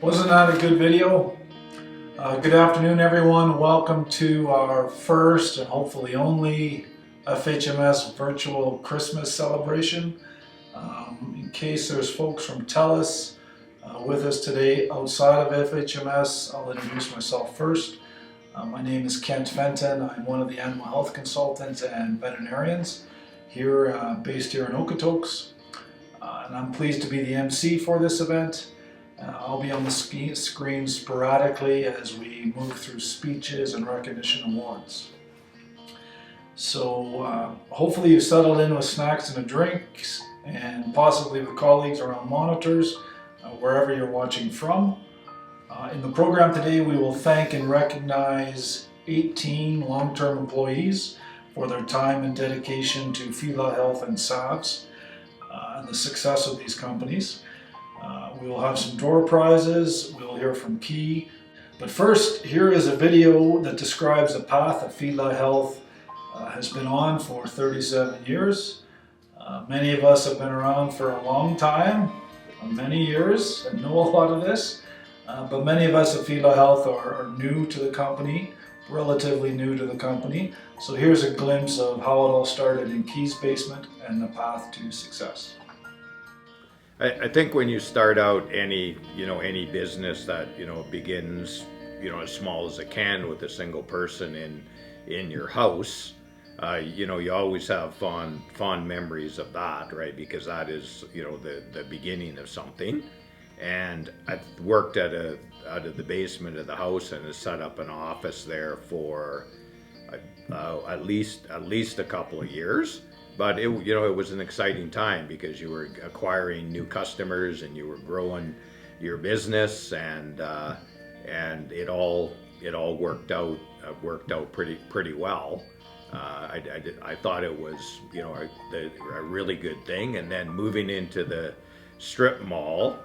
Wasn't that a good video? Good afternoon, everyone. Welcome to our first and hopefully only FHMS virtual Christmas celebration. In case there's folks from TELUS with us today outside of FHMS, I'll introduce myself first. My name is Kent Fenton. I'm one of the animal health consultants and veterinarians here, based here in Okotoks. And I'm pleased to be the MC for this event. I'll be on the screen sporadically as we move through speeches and recognition awards. So hopefully you've settled in with snacks and drinks and possibly with colleagues around monitors, wherever you're watching from. In the program today, we will thank and recognize 18 long-term employees for their time and dedication to Feedlot Health and SAVS and the success of these companies. We will have some door prizes, we'll hear from Key. But first, here is a video that describes the path that Feedlot Health has been on for 37 years. Many of us have been around for a long time, many years, and know a lot of this. But many of us at Feedlot Health are new to the company, relatively new to the company. So here's a glimpse of how it all started in Key's basement and the path to success. I think when you start out any business that, begins, as small as it can with a single person in your house, you always have fond memories of that, right? Because that is, the beginning of something. And I worked out of the basement of the house and set up an office there for at least a couple of years. But it was an exciting time because you were acquiring new customers and you were growing your business, and it all worked out pretty well. I thought it was a really good thing. And then moving into the strip mall,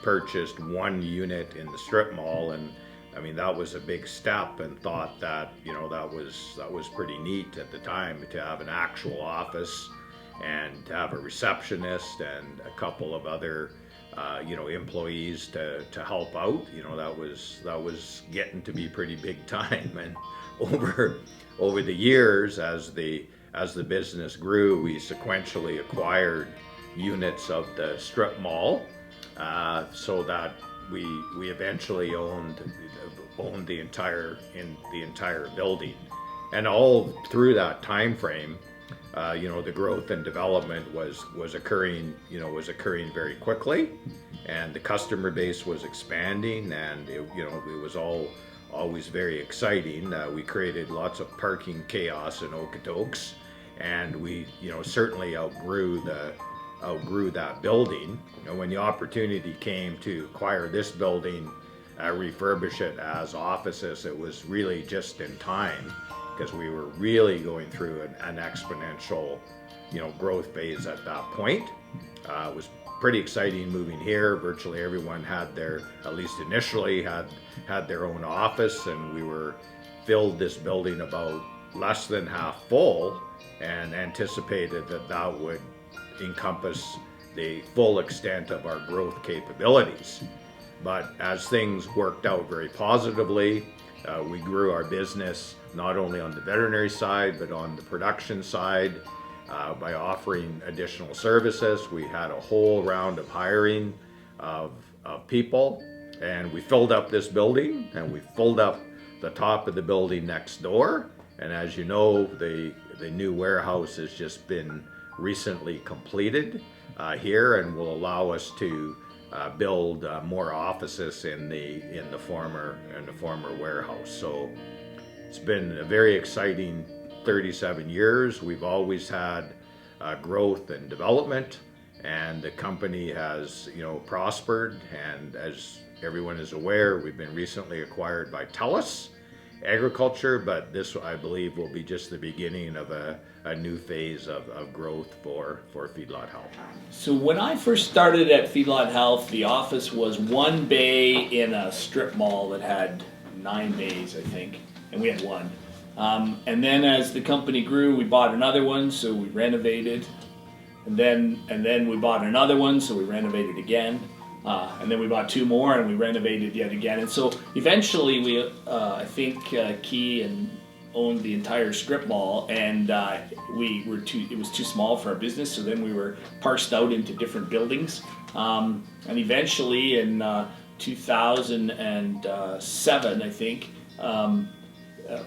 purchased one unit in the strip mall, and I mean that was a big step, and thought that that was pretty neat at the time to have an actual office and to have a receptionist and a couple of other employees to help out. That was getting to be pretty big time. And over the years, as the business grew, we sequentially acquired units of the strip mall, so that we eventually owned the entire building. And all through that time frame, the growth and development was occurring very quickly, and the customer base was expanding, and it was always very exciting. We created lots of parking chaos in Okotoks, and we certainly outgrew that building. And when the opportunity came to acquire this building, refurbish it as offices, it was really just in time, because we were really going through an exponential growth phase at that point. It was pretty exciting moving here. Virtually everyone had at least initially had their own office, and we filled this building about less than half full, and anticipated that would encompass the full extent of our growth capabilities. But as things worked out very positively, we grew our business not only on the veterinary side but on the production side, by offering additional services. We had a whole round of hiring of people, and we filled up this building, and we filled up the top of the building next door. And as you know, the new warehouse has just been recently completed here, and will allow us to build more offices in the former warehouse. So it's been a very exciting 37 years. We've always had growth and development, and the company has prospered. And as everyone is aware, we've been recently acquired by TELUS Agriculture, but this, I believe, will be just the beginning of a new phase of growth for Feedlot Health. So when I first started at Feedlot Health, the office was one bay in a strip mall that had 9 bays, I think, and we had one. And then as the company grew, we bought another one, so we renovated. And then we bought another one, so we renovated again. And then we bought 2 more and we renovated yet again. And so eventually we, I think Key owned the entire strip mall, and it was too small for our business, so then we were parsed out into different buildings. And eventually in 2007, I think,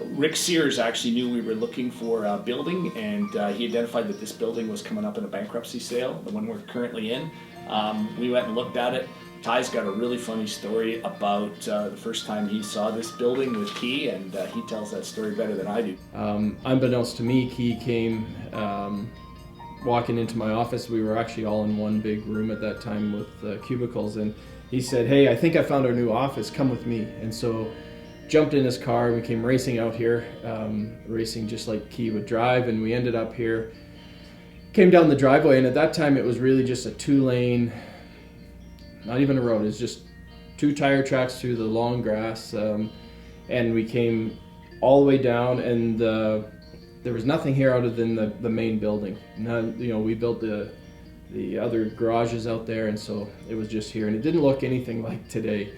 Rick Sears actually knew we were looking for a building, and he identified that this building was coming up in a bankruptcy sale, the one we're currently in. We went and looked at it. Ty's got a really funny story about the first time he saw this building with Key, and he tells that story better than I do. Unbeknownst to me, Key came walking into my office. We were actually all in one big room at that time with cubicles, and he said, "Hey, I think I found our new office, come with me." And so jumped in his car and we came racing out here, racing just like Key would drive, and we ended up here, came down the driveway, and at that time it was really just a 2-lane, not even a road, it's just 2 tire tracks through the long grass, and we came all the way down, and there was nothing here other than the main building. We built the other garages out there, and so it was just here, and it didn't look anything like today.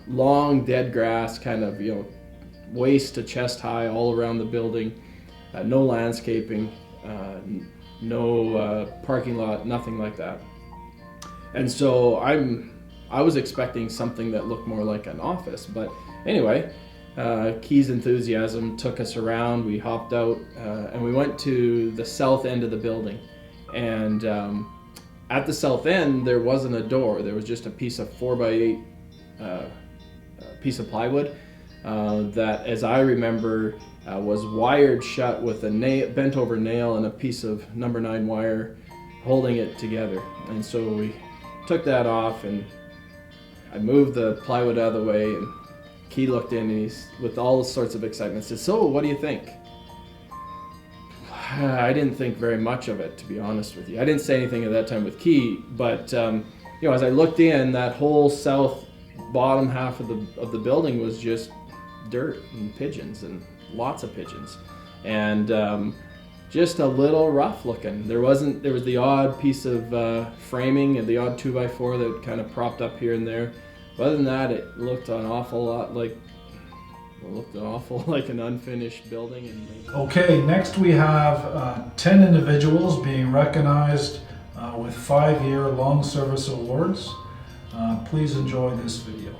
Long dead grass, kind of waist to chest high all around the building, no landscaping, no parking lot, nothing like that. And so I was expecting something that looked more like an office, but anyway, Key's enthusiasm took us around. We hopped out and we went to the south end of the building, and at the south end there wasn't a door, there was just a piece of 4x8 piece of plywood that, as I remember, was wired shut with a bent over nail and a piece of number 9 wire holding it together. And so we took that off, and I moved the plywood out of the way, and Key looked in, and he's, with all sorts of excitement, said, "So, what do you think?" I didn't think very much of it, to be honest with you. I didn't say anything at that time with Key, but as I looked in, that whole south bottom half of the building was just dirt and pigeons, and lots of pigeons, and just a little rough looking. There was the odd piece of framing and the odd 2x4 that kind of propped up here and there. But other than that, it looked an awful like an unfinished building. Okay, next we have 10 individuals being recognized with 5-year long service awards. Please enjoy this video.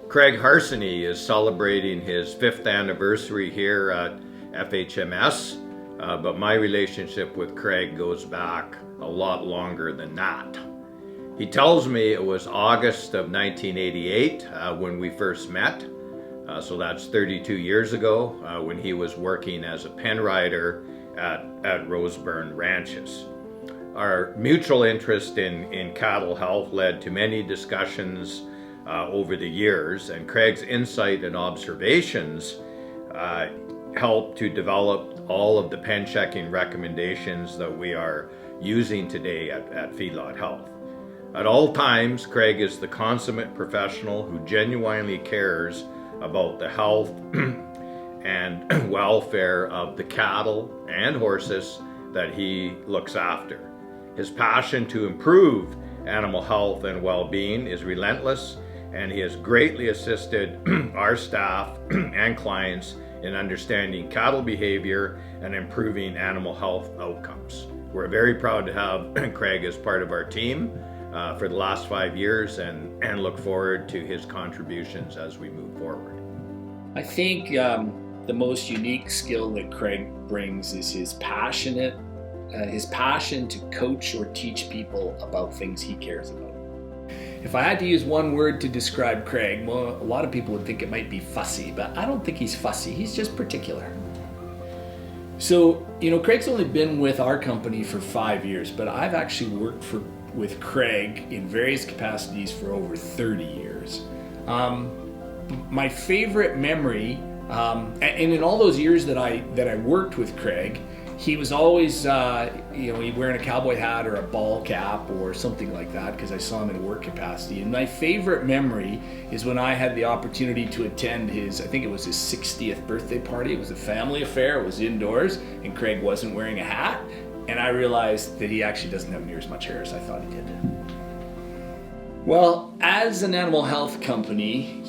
Craig Harsony is celebrating his 5th anniversary here at FHMS, but my relationship with Craig goes back a lot longer than that. He tells me it was August of 1988 when we first met, so that's 32 years ago, when he was working as a pen rider at Roseburn Ranches. Our mutual interest in cattle health led to many discussions over the years, and Craig's insight and observations helped to develop all of the pen checking recommendations that we are using today at Feedlot Health. At all times, Craig is the consummate professional who genuinely cares about the health and welfare of the cattle and horses that he looks after. His passion to improve animal health and well-being is relentless, and he has greatly assisted our staff and clients in understanding cattle behavior and improving animal health outcomes. We're very proud to have Craig as part of our team for the last 5 years, and look forward to his contributions as we move forward. I think the most unique skill that Craig brings is his passion to coach or teach people about things he cares about. If I had to use one word to describe Craig, well, a lot of people would think it might be fussy, but I don't think he's fussy. He's just particular. So, Craig's only been with our company for 5 years, but I've actually worked with Craig in various capacities for over 30 years. My favorite memory, and in all those years that I worked with Craig, he was always, wearing a cowboy hat or a ball cap or something like that because I saw him in a work capacity. And my favorite memory is when I had the opportunity to attend I think it was his 60th birthday party. It was a family affair, it was indoors, and Craig wasn't wearing a hat. And I realized that he actually doesn't have near as much hair as I thought he did. Well, as an animal health company,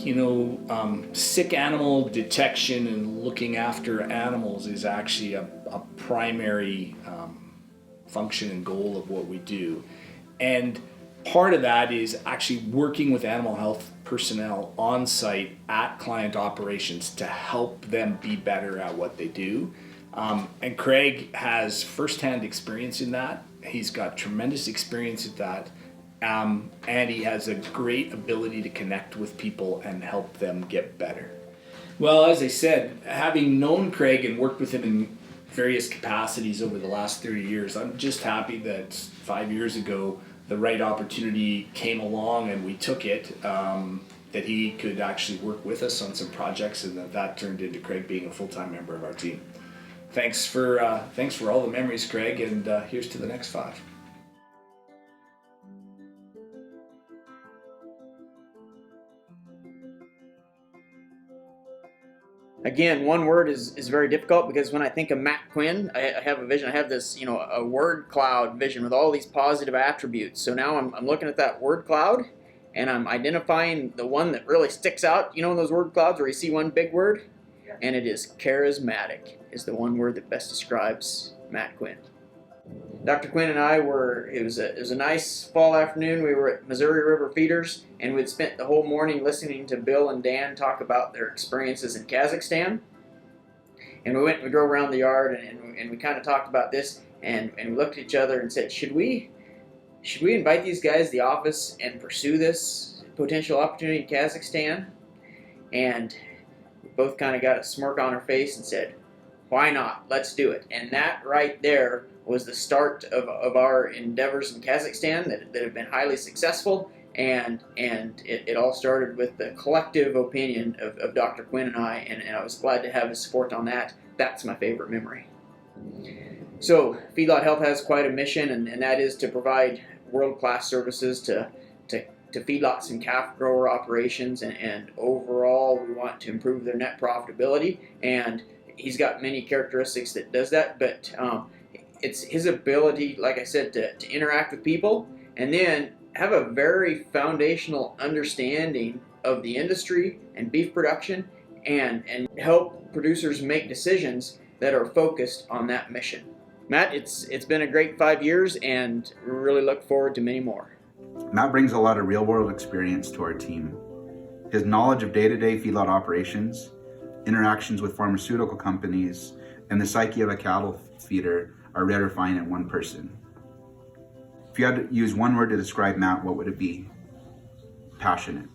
sick animal detection and looking after animals is actually a primary function and goal of what we do. And part of that is actually working with animal health personnel on site at client operations to help them be better at what they do. And Craig has firsthand experience in that. He's got tremendous experience at that. And he has a great ability to connect with people and help them get better. Well, as I said, having known Craig and worked with him in various capacities over the last 30 years, I'm just happy that 5 years ago the right opportunity came along and we took it, that he could actually work with us on some projects, and that turned into Craig being a full-time member of our team. Thanks for all the memories, Craig, and here's to the next 5. Again, one word is very difficult, because when I think of Matt Quinn, I have a vision. I have this, a word cloud vision with all these positive attributes. So now I'm looking at that word cloud, and I'm identifying the one that really sticks out. You know those word clouds where you see one big word? And it is charismatic is the one word that best describes Matt Quinn. Dr. Quinn and I it was a nice fall afternoon. We were at Missouri River Feeders, and we'd spent the whole morning listening to Bill and Dan talk about their experiences in Kazakhstan. And we drove around the yard, and we kind of talked about this, and we looked at each other and said, should we invite these guys to the office and pursue this potential opportunity in Kazakhstan? And we both kind of got a smirk on our face and said, why not? Let's do it. And that right there was the start of our endeavors in Kazakhstan that have been highly successful, and it all started with the collective opinion of Dr. Quinn and I was glad to have his support on that. That's my favorite memory. So Feedlot Health has quite a mission, and that is to provide world-class services to feedlots and calf grower operations, and overall we want to improve their net profitability, and he's got many characteristics that does that, but it's his ability, like I said, to interact with people, and then have a very foundational understanding of the industry and beef production, and help producers make decisions that are focused on that mission. Matt, it's been a great 5 years, and we really look forward to many more. Matt brings a lot of real-world experience to our team. His knowledge of day-to-day feedlot operations, interactions with pharmaceutical companies, and the psyche of a cattle feeder are rare to find in one person. If you had to use one word to describe Matt, what would it be? Passionate.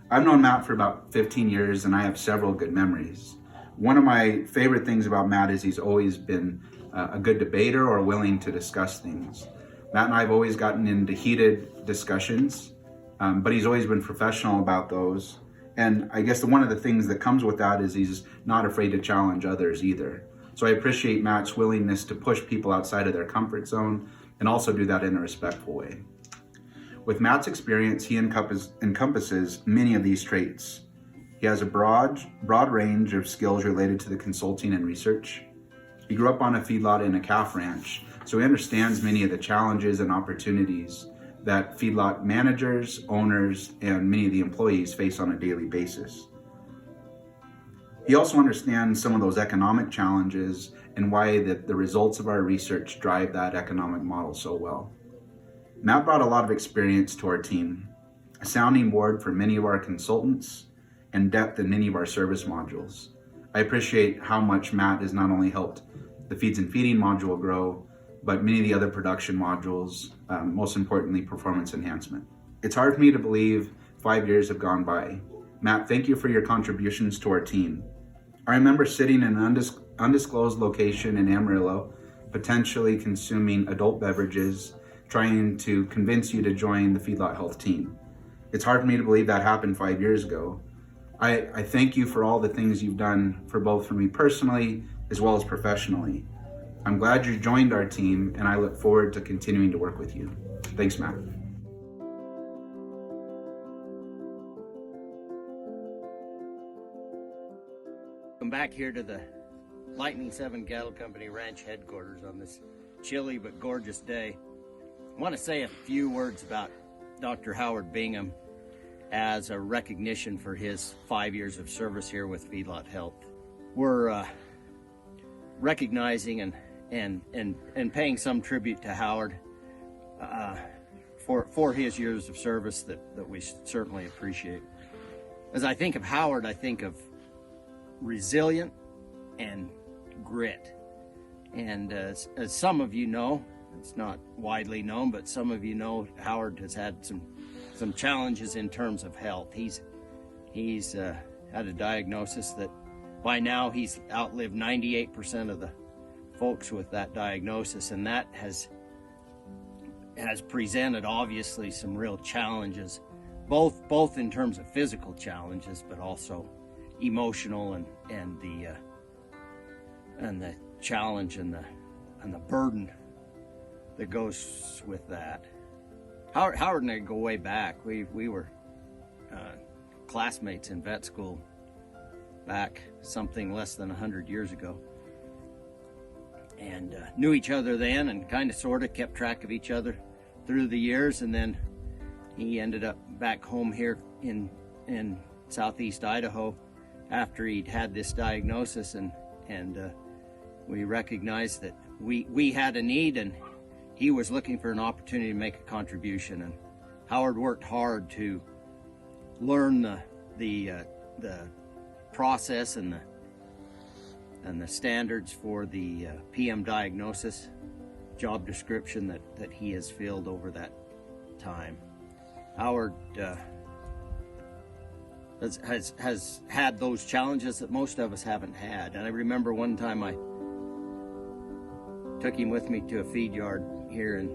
I've known Matt for about 15 years, and I have several good memories. One of my favorite things about Matt is he's always been a good debater or willing to discuss things. Matt and I have always gotten into heated discussions, but he's always been professional about those. And I guess one of the things that comes with that is he's not afraid to challenge others either. So I appreciate Matt's willingness to push people outside of their comfort zone and also do that in a respectful way. With Matt's experience, he encompasses many of these traits. He has a broad range of skills related to the consulting and research. He grew up on a feedlot in a calf ranch, so he understands many of the challenges and opportunities that feedlot managers, owners, and many of the employees face on a daily basis. He also understands some of those economic challenges and why the results of our research drive that economic model so well. Matt brought a lot of experience to our team, a sounding board for many of our consultants, and depth in many of our service modules. I appreciate how much Matt has not only helped the feeds and feeding module grow, but many of the other production modules, most importantly, performance enhancement. It's hard for me to believe 5 years have gone by. Matt, thank you for your contributions to our team. I remember sitting in an undisclosed location in Amarillo, potentially consuming adult beverages, trying to convince you to join the Feedlot Health team. It's hard for me to believe that happened 5 years ago. I thank you for all the things you've done for me personally as well as professionally. I'm glad you joined our team, and I look forward to continuing to work with you. Thanks, Matt. Come back here to the Lightning 7 Cattle Company Ranch headquarters on this chilly but gorgeous day. I want to say a few words about Dr. Howard Bingham as a recognition for his 5 years of service here with Feedlot Health. We're recognizing and paying some tribute to Howard for his years of service that we certainly appreciate. As I think of Howard, I think of resilient and grit. And as some of you know, it's not widely known, but some of you know Howard has had some challenges in terms of health. He's had a diagnosis that by now he's outlived 98% of the folks with that diagnosis, and that has presented obviously some real challenges, both in terms of physical challenges, but also emotional and the challenge and the burden that goes with that. Howard and I go way back. We were classmates in vet school back something less than 100 years ago, and knew each other then, and kind of sort of kept track of each other through the years. And then he ended up back home here in southeast Idaho after he'd had this diagnosis, and we recognized that we had a need, and he was looking for an opportunity to make a contribution. And Howard worked hard to learn the process and the standards for the PM diagnosis job description that he has filled over that time. Howard has had those challenges that most of us haven't had. And I remember one time I took him with me to a feed yard here in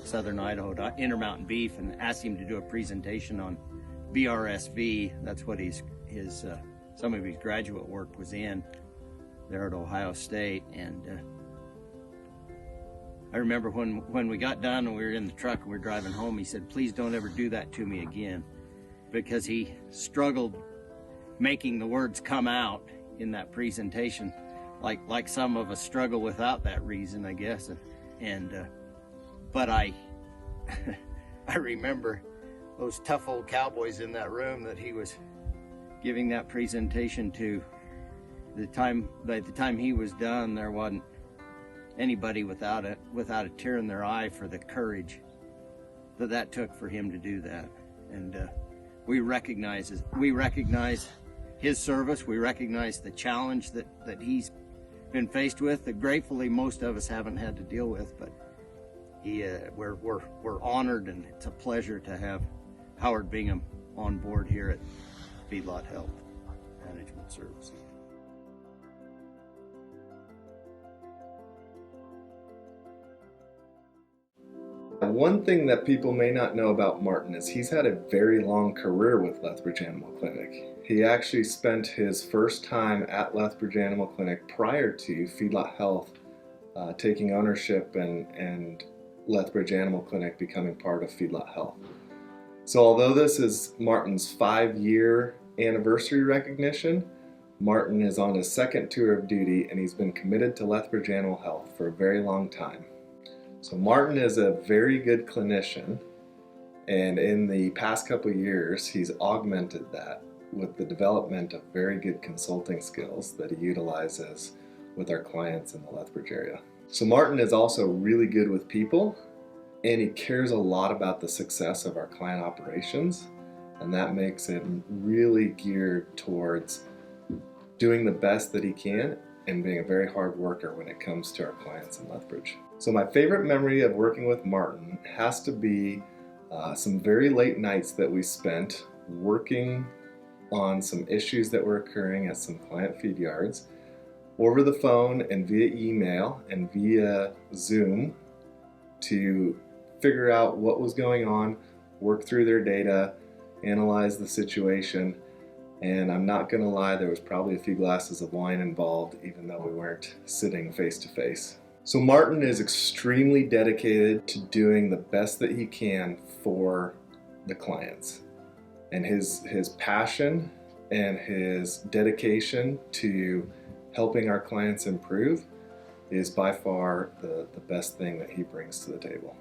southern Idaho, to Intermountain Beef, and asked him to do a presentation on BRSV. That's what some of his graduate work was in there at Ohio State. And I remember when we got done and we were in the truck and we were driving home, he said, "Please don't ever do that to me again," because he struggled making the words come out in that presentation, like some of us struggle without that reason, I guess. But I remember those tough old cowboys in that room that he was giving that presentation to. By the time he was done, there wasn't anybody without a tear in their eye for the courage that took for him to do that. And we recognize his service. We recognize the challenge that he's been faced with, that gratefully most of us haven't had to deal with. But we're honored, and it's a pleasure to have Howard Bingham on board here at Feedlot Health Management Services. One thing that people may not know about Martin is he's had a very long career with Lethbridge Animal Clinic. He actually spent his first time at Lethbridge Animal Clinic prior to Feedlot Health taking ownership and Lethbridge Animal Clinic becoming part of Feedlot Health. So although this is Martin's 5-year anniversary recognition, Martin is on his second tour of duty, and he's been committed to Lethbridge Animal Health for a very long time. So Martin is a very good clinician, and in the past couple of years he's augmented that with the development of very good consulting skills that he utilizes with our clients in the Lethbridge area. So Martin is also really good with people, and he cares a lot about the success of our client operations, and that makes it really geared towards doing the best that he can and being a very hard worker when it comes to our clients in Lethbridge. So my favorite memory of working with Martin has to be some very late nights that we spent working on some issues that were occurring at some client feed yards over the phone and via email and via Zoom to figure out what was going on, work through their data, analyze the situation. And I'm not going to lie, there was probably a few glasses of wine involved, even though we weren't sitting face to face. So Martin is extremely dedicated to doing the best that he can for the clients. And his passion and his dedication to helping our clients improve is by far the best thing that he brings to the table.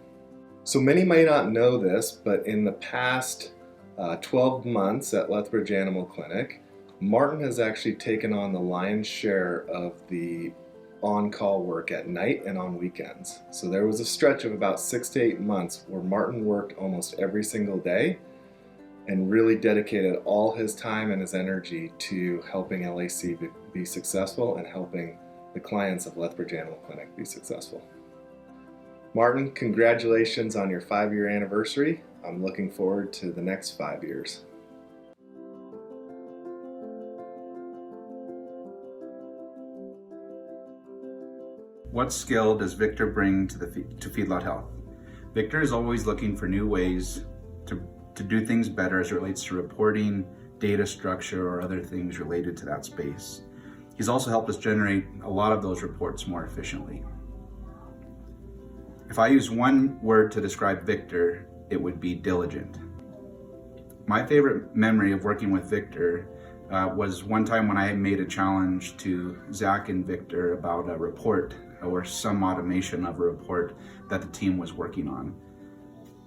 So many may not know this, but in the past 12 months at Lethbridge Animal Clinic, Martin has actually taken on the lion's share of the on-call work at night and on weekends. So there was a stretch of about 6 to 8 months where Martin worked almost every single day and really dedicated all his time and his energy to helping LAC be successful and helping the clients of Lethbridge Animal Clinic be successful. Martin, congratulations on your 5-year anniversary. I'm looking forward to the next 5 years. What skill does Victor bring to Feedlot Health? Victor is always looking for new ways to do things better as it relates to reporting, data structure, or other things related to that space. He's also helped us generate a lot of those reports more efficiently. If I use one word to describe Victor, it would be diligent. My favorite memory of working with Victor was one time when I made a challenge to Zach and Victor about a report or some automation of a report that the team was working on.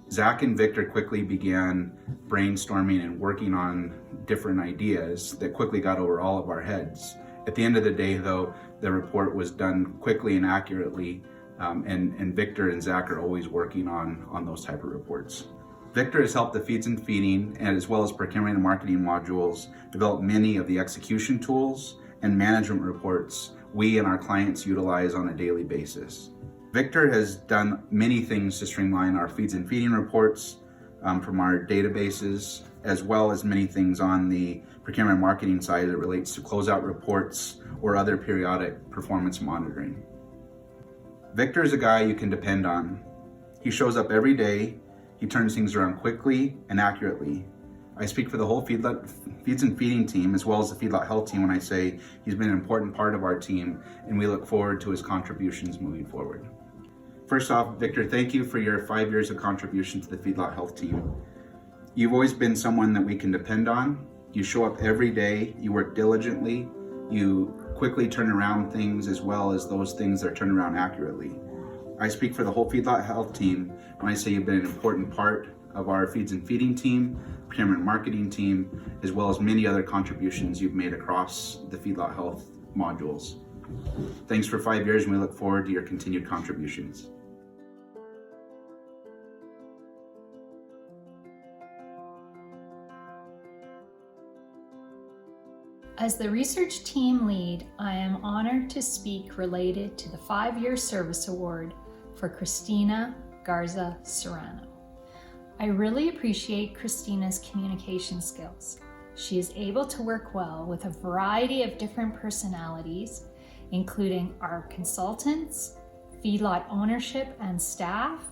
Zach and Victor quickly began brainstorming and working on different ideas that quickly got over all of our heads. At the end of the day, though, the report was done quickly and accurately, and Victor and Zach are always working on those type of reports. Victor has helped the Feeds and Feeding, and as well as procurement and marketing modules, develop many of the execution tools and management reports we and our clients utilize on a daily basis. Victor has done many things to streamline our Feeds and Feeding reports from our databases, as well as many things on the procurement and marketing side that relates to closeout reports or other periodic performance monitoring. Victor is a guy you can depend on. He shows up every day. He turns things around quickly and accurately. I speak for the whole Feeds and Feeding team, as well as the Feedlot Health team, when I say he's been an important part of our team, and we look forward to his contributions moving forward. First off, Victor, thank you for your 5 years of contribution to the Feedlot Health team. You've always been someone that we can depend on. You show up every day, you work diligently, you quickly turn around things as well as those things that are turned around accurately. I speak for the whole Feedlot Health team when I say you've been an important part of our Feeds and Feeding team, procurement and marketing team, as well as many other contributions you've made across the Feedlot Health modules. Thanks for 5 years, and we look forward to your continued contributions. As the research team lead, I am honored to speak related to the 5-year service award for Christina Garza Serrano. I really appreciate Christina's communication skills. She is able to work well with a variety of different personalities, including our consultants, feedlot ownership and staff,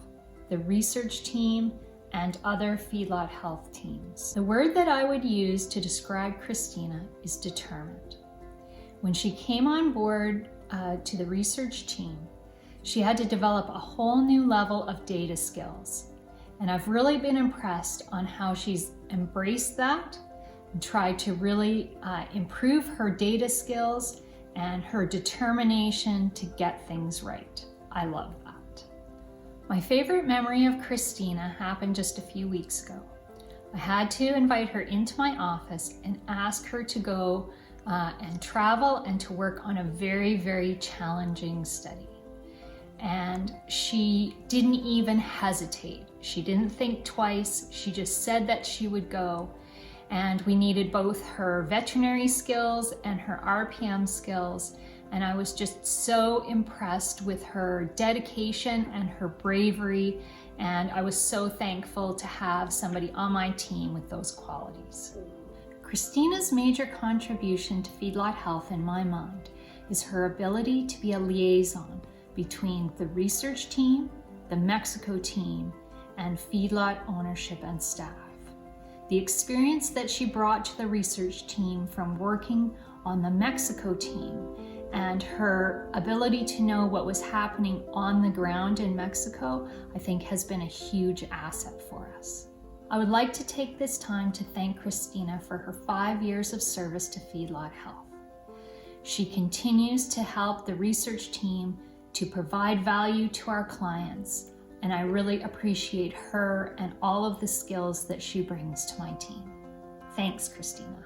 the research team, and other Feedlot Health teams. The word that I would use to describe Christina is determined. When she came on board to the research team, she had to develop a whole new level of data skills. And I've really been impressed on how she's embraced that and tried to really improve her data skills and her determination to get things right. I love that. My favorite memory of Christina happened just a few weeks ago. I had to invite her into my office and ask her to go and travel and to work on a very, very challenging study. And she didn't even hesitate. She didn't think twice. She just said that she would go. And we needed both her veterinary skills and her RPM skills. And I was just so impressed with her dedication and her bravery. And I was so thankful to have somebody on my team with those qualities. Christina's major contribution to Feedlot Health in my mind is her ability to be a liaison between the research team, the Mexico team, and feedlot ownership and staff. The experience that she brought to the research team from working on the Mexico team and her ability to know what was happening on the ground in Mexico, I think has been a huge asset for us. I would like to take this time to thank Christina for her 5 years of service to Feedlot Health. She continues to help the research team to provide value to our clients, and I really appreciate her and all of the skills that she brings to my team. Thanks, Christina.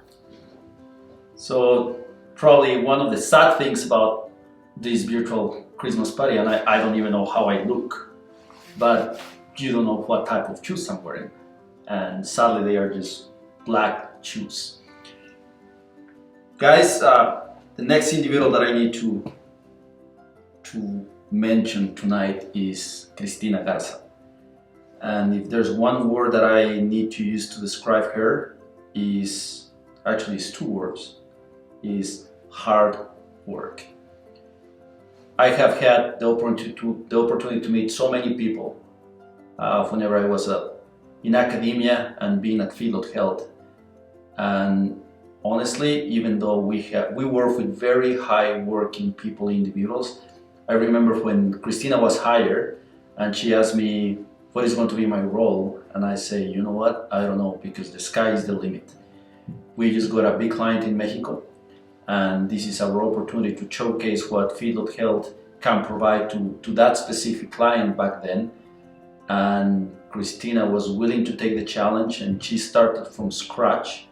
So probably one of the sad things about this virtual Christmas party, and I don't even know how I look, but you don't know what type of shoes I'm wearing. And sadly they are just black shoes. Guys, the next individual that I need to mention tonight is Cristina Garza. And if there's one word that I need to use to describe her, is actually it's 2 words, is hard work. I have had the opportunity to meet so many people whenever I was in academia and being at Feedlot Health. And honestly, even though we work with very high working people, individuals, I remember when Christina was hired and she asked me what is going to be my role, and I say, you know what, I don't know, because the sky is the limit. We just got a big client in Mexico, and this is our opportunity to showcase what Feedlot Health can provide to that specific client back then. And Christina was willing to take the challenge, and she started from scratch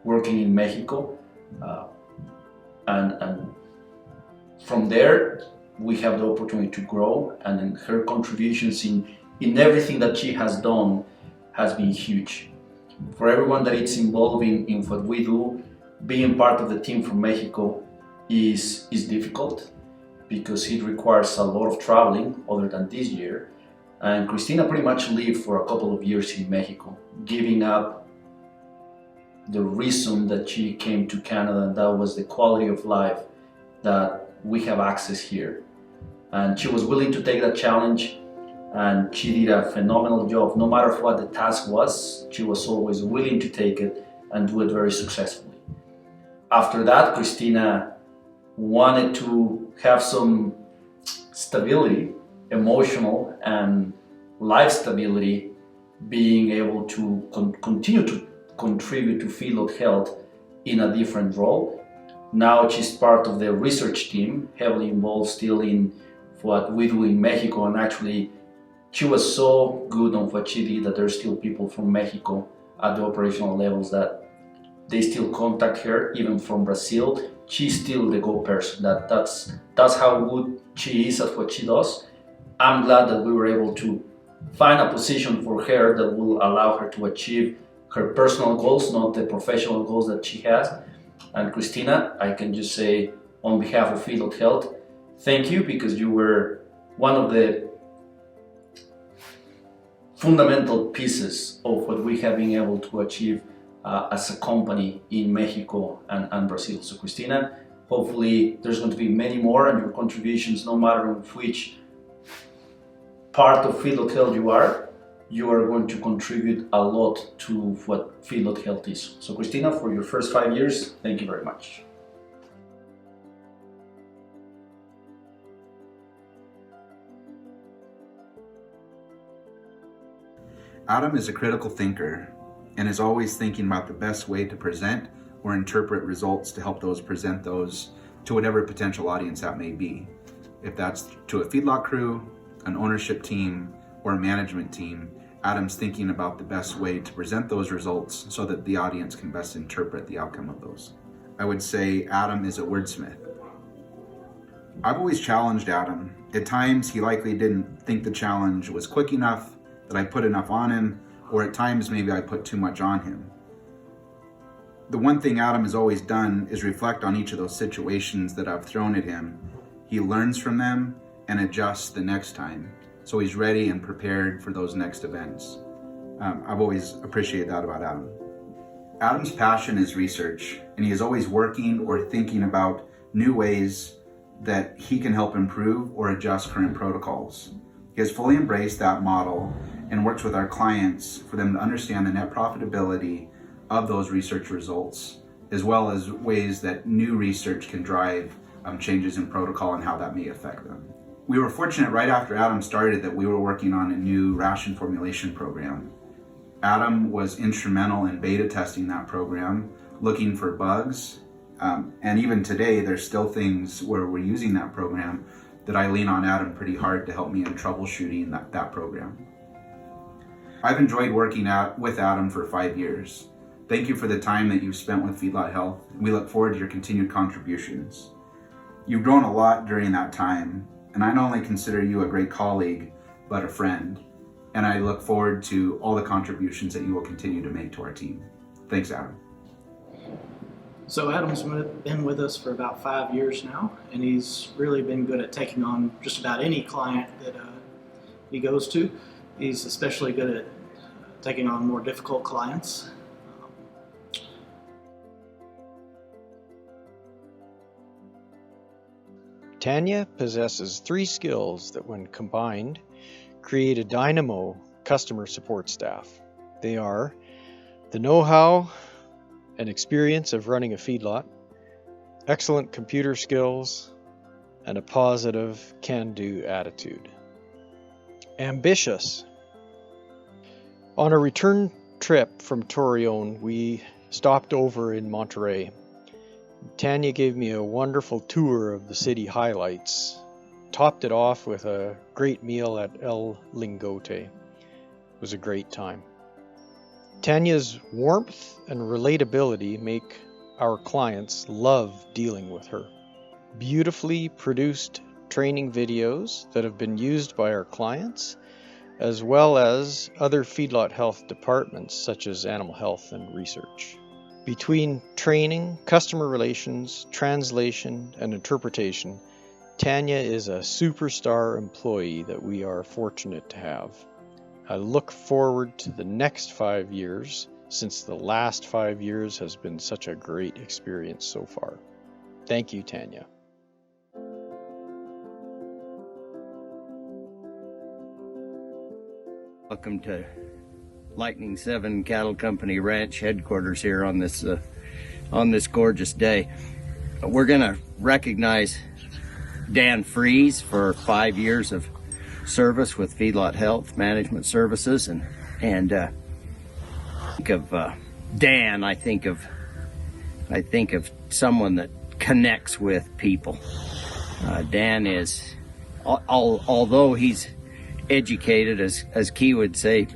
working in Mexico, and from there we have the opportunity to grow, and her contributions in everything that she has done has been huge. For everyone that is involved in what we do, being part of the team from Mexico is difficult because it requires a lot of traveling other than this year. And Christina pretty much lived for a couple of years in Mexico, giving up the reason that she came to Canada, and that was the quality of life that we have access here. And she was willing to take that challenge, and she did a phenomenal job. No matter what the task was, she was always willing to take it and do it very successfully. After that, Christina wanted to have some stability, emotional and life stability, being able to continue to contribute to Feedlot Health in a different role. Now she's part of the research team, heavily involved still in what we do in Mexico, and actually she was so good on what she did that there's still people from Mexico at the operational levels that they still contact her, even from Brazil. She's still the go person. That's how good she is at what she does. I'm glad that we were able to find a position for her that will allow her to achieve her personal goals, not the professional goals that she has. And Christina, I can just say on behalf of Feedlot Health, thank you, because you were one of the fundamental pieces of what we have been able to achieve as a company in Mexico and Brazil. So Christina, hopefully there's going to be many more, and your contributions, no matter which part of Feedlot Health you are going to contribute a lot to what Feedlot Health is. So Christina, for your first 5 years, thank you very much. Adam is a critical thinker and is always thinking about the best way to present or interpret results to help those present those to whatever potential audience that may be. If that's to a feedlot crew, an ownership team, or a management team, Adam's thinking about the best way to present those results so that the audience can best interpret the outcome of those. I would say Adam is a wordsmith. I've always challenged Adam. At times, he likely didn't think the challenge was quick enough, that I put enough on him, or at times maybe I put too much on him. The one thing Adam has always done is reflect on each of those situations that I've thrown at him. He learns from them and adjusts the next time, so he's ready and prepared for those next events. I've always appreciated that about Adam. Adam's passion is research, and he is always working or thinking about new ways that he can help improve or adjust current protocols. He has fully embraced that model and works with our clients for them to understand the net profitability of those research results, as well as ways that new research can drive changes in protocol and how that may affect them. We were fortunate right after Adam started that we were working on a new ration formulation program. Adam was instrumental in beta testing that program, looking for bugs, and even today there's still things where we're using that program that I lean on Adam pretty hard to help me in troubleshooting that program. I've enjoyed working with Adam for 5 years. Thank you for the time that you've spent with Feedlot Health. We look forward to your continued contributions. You've grown a lot during that time, and I not only consider you a great colleague, but a friend. And I look forward to all the contributions that you will continue to make to our team. Thanks, Adam. So Adam's been with us for about 5 years now, and he's really been good at taking on just about any client that he goes to. He's especially good at taking on more difficult clients. Tanya possesses 3 skills that, when combined, create a dynamo customer support staff. They are the know-how and experience of running a feedlot, excellent computer skills, and a positive can-do attitude. Ambitious. On a return trip from Torreon, we stopped over in Monterey. Tanya gave me a wonderful tour of the city highlights, topped it off with a great meal at El Lingote. It was a great time. Tanya's warmth and relatability make our clients love dealing with her. Beautifully produced training videos that have been used by our clients, as well as other Feedlot Health departments such as animal health and research. Between training, customer relations, translation, and interpretation, Tanya is a superstar employee that we are fortunate to have. I look forward to the next 5 years, since the last 5 years has been such a great experience so far. Thank you, Tanya. Welcome to Lightning 7 Cattle Company Ranch headquarters here on this gorgeous day. We're gonna recognize Dan Fries for 5 years of service with Feedlot Health Management Services, and think of Dan, I think of someone that connects with people. Dan is, although he's educated, as Key would say,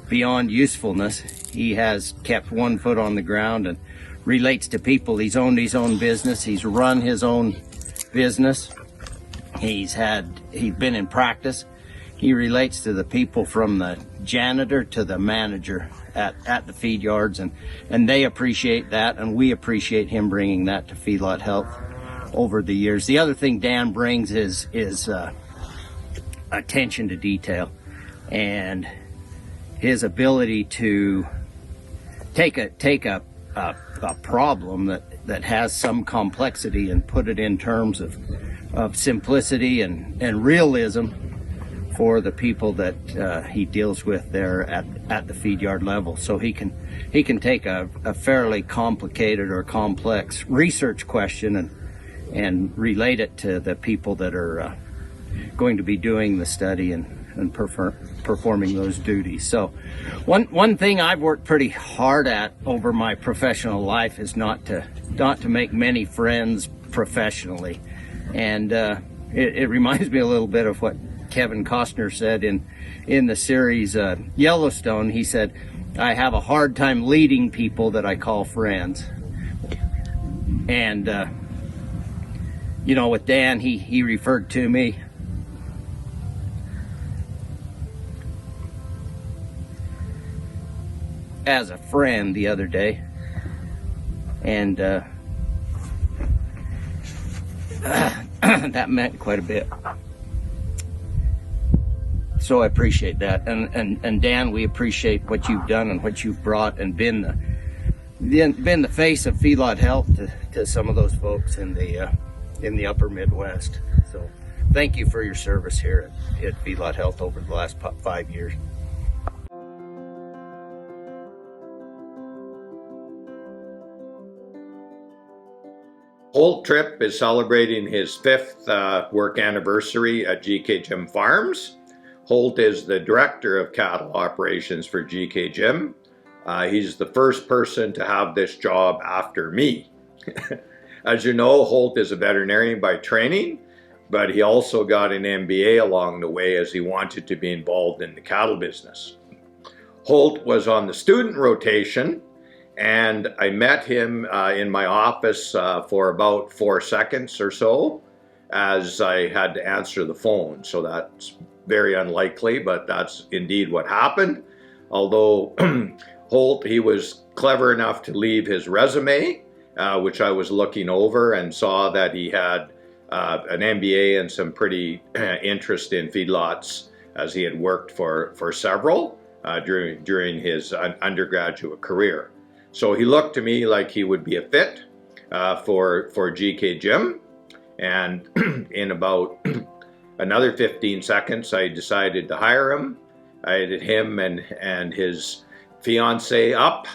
beyond usefulness, he has kept one foot on the ground and relates to people. He's owned his own business. He's run his own business. He's been in practice. He relates to the people from the janitor to the manager at the feed yards, and they appreciate that, and we appreciate him bringing that to Feedlot Health over the years. The other thing Dan brings is attention to detail, and his ability to take a problem that has some complexity and put it in terms of simplicity and realism for the people that he deals with there at the feed yard level. So he can take a fairly complicated or complex research question and relate it to the people that are going to be doing the study and performing those duties. So one thing I've worked pretty hard at over my professional life is not to make many friends professionally, and it reminds me a little bit of what Kevin Costner said in the series Yellowstone. He said, "I have a hard time leading people that I call friends." And with Dan, he referred to me as a friend the other day, and that meant quite a bit. So I appreciate that, and Dan, we appreciate what you've done and what you've brought, and been the face of Feedlot Health to some of those folks in the upper Midwest. So thank you for your service here at Feedlot Health over the last 5 years. Holt Tripp is celebrating his 5th work anniversary at GK Jim Farms. Holt is the director of cattle operations for GK Jim. He's the first person to have this job after me. As you know, Holt is a veterinarian by training, but he also got an MBA along the way as he wanted to be involved in the cattle business. Holt was on the student rotation, and I met him in my office for about 4 seconds or so as I had to answer the phone. So that's very unlikely, but that's indeed what happened. Although Holt, he was clever enough to leave his resume, which I was looking over, and saw that he had an MBA and some pretty interest in feedlots, as he had worked for several during his undergraduate career. So he looked to me like he would be a fit for GK Jim, and in about another 15 seconds I decided to hire him. I had him and his fiance up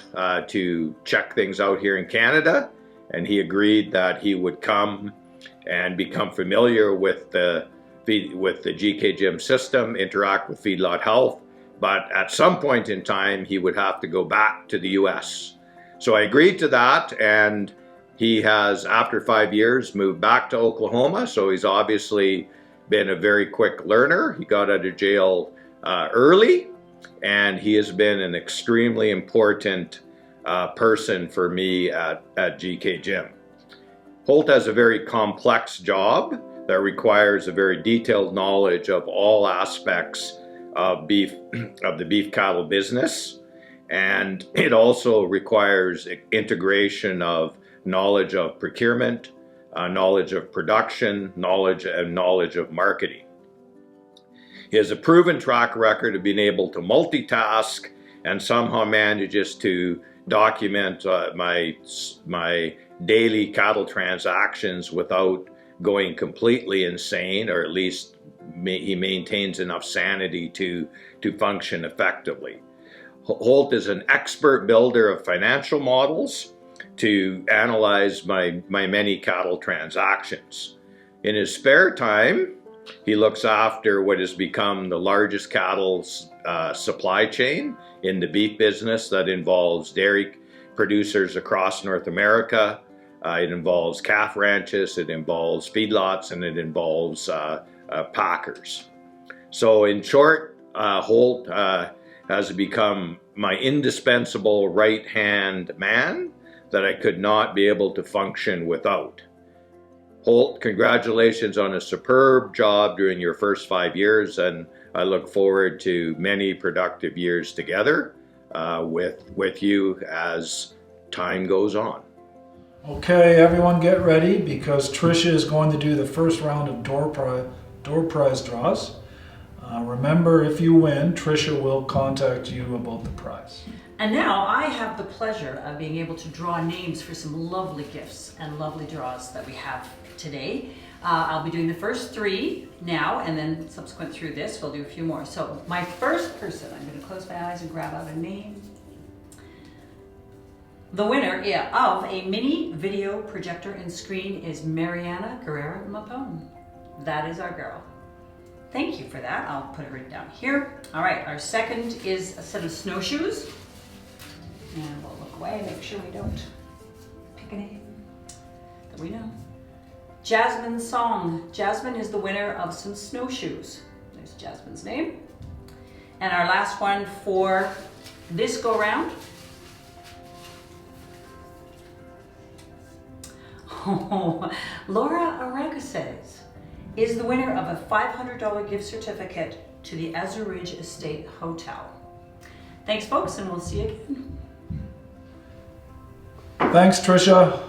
to check things out here in Canada, and he agreed that he would come and become familiar with the GK Jim system, interact with Feedlot Health, but at some point in time he would have to go back to the US. So I agreed to that, and he has, after 5 years, moved back to Oklahoma, so he's obviously been a very quick learner. He got out of jail early, and he has been an extremely important person for me at GK Jim. Holt has a very complex job that requires a very detailed knowledge of all aspects of the beef cattle business, and it also requires integration of knowledge of procurement, knowledge of production, knowledge of marketing. He has a proven track record of being able to multitask and somehow manages to document my daily cattle transactions without going completely insane, or at least he maintains enough sanity to function effectively. Holt is an expert builder of financial models to analyze my many cattle transactions. In his spare time, he looks after what has become the largest cattle supply chain in the beef business that involves dairy producers across North America. It involves calf ranches, it involves feedlots, and it involves packers. So in short, Holt has become my indispensable right-hand man that I could not be able to function without. Holt, congratulations on a superb job during your first 5 years, and I look forward to many productive years together with you as time goes on. Okay, everyone get ready, because Tricia is going to do the first round of door prize draws. Remember, if you win, Tricia will contact you about the prize. And now I have the pleasure of being able to draw names for some lovely gifts and lovely draws that we have today. I'll be doing the first 3 now, and then subsequent through this, we'll do a few more. So my first person, I'm going to close my eyes and grab out a name. The winner of a mini video projector and screen is Mariana Guerrera Mapone. That is our girl. Thank you for that. I'll put it right down here. All right, our second is a set of snowshoes. And we'll look away, make sure we don't pick a name that we know. Jasmine Song. Jasmine is the winner of some snowshoes. There's Jasmine's name. And our last one for this go round. Oh, Laura Aragoses is the winner of a $500 gift certificate to the Azure Ridge Estate Hotel. Thanks, folks, and we'll see you again. Thanks, Tricia.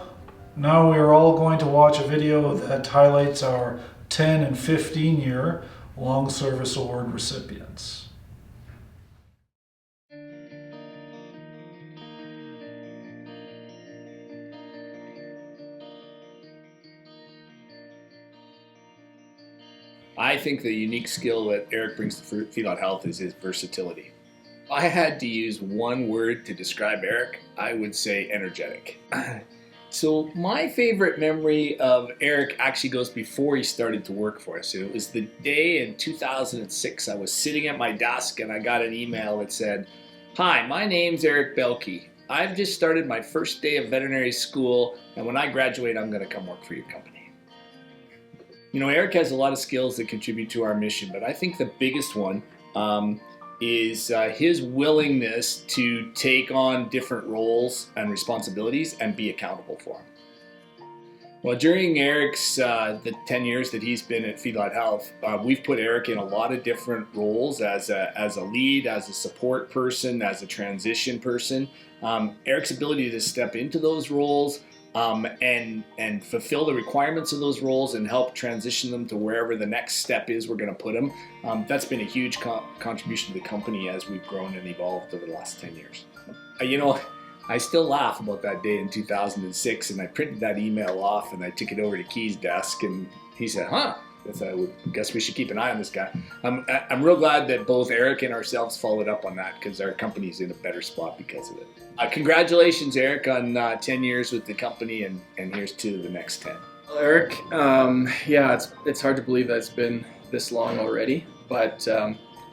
Now we are all going to watch a video that highlights our 10 and 15 year Long Service Award recipients. I think the unique skill that Eric brings to Feedlot Health is his versatility. If I had to use one word to describe Eric, I would say energetic. So my favorite memory of Eric actually goes before he started to work for us. It was the day in 2006. I was sitting at my desk and I got an email that said, "Hi, my name's Eric Belkey. I've just started my first day of veterinary school, and when I graduate, I'm going to come work for your company." You know, Eric has a lot of skills that contribute to our mission, but I think the biggest one is his willingness to take on different roles and responsibilities and be accountable for them. Well, during Eric's the 10 years that he's been at Feedlot Health, we've put Eric in a lot of different roles as a lead, as a support person, as a transition person. Eric's ability to step into those roles and fulfill the requirements of those roles and help transition them to wherever the next step is we're going to put them. That's been a huge contribution to the company as we've grown and evolved over the last 10 years. You know, I still laugh about that day in 2006, and I printed that email off and I took it over to Key's desk, and he said, "Huh, I guess we should keep an eye on this guy." I'm real glad that both Eric and ourselves followed up on that, because our company's in a better spot because of it. Congratulations, Eric, on 10 years with the company, and here's to the next 10. Well, Eric, yeah, it's hard to believe that it's been this long already, but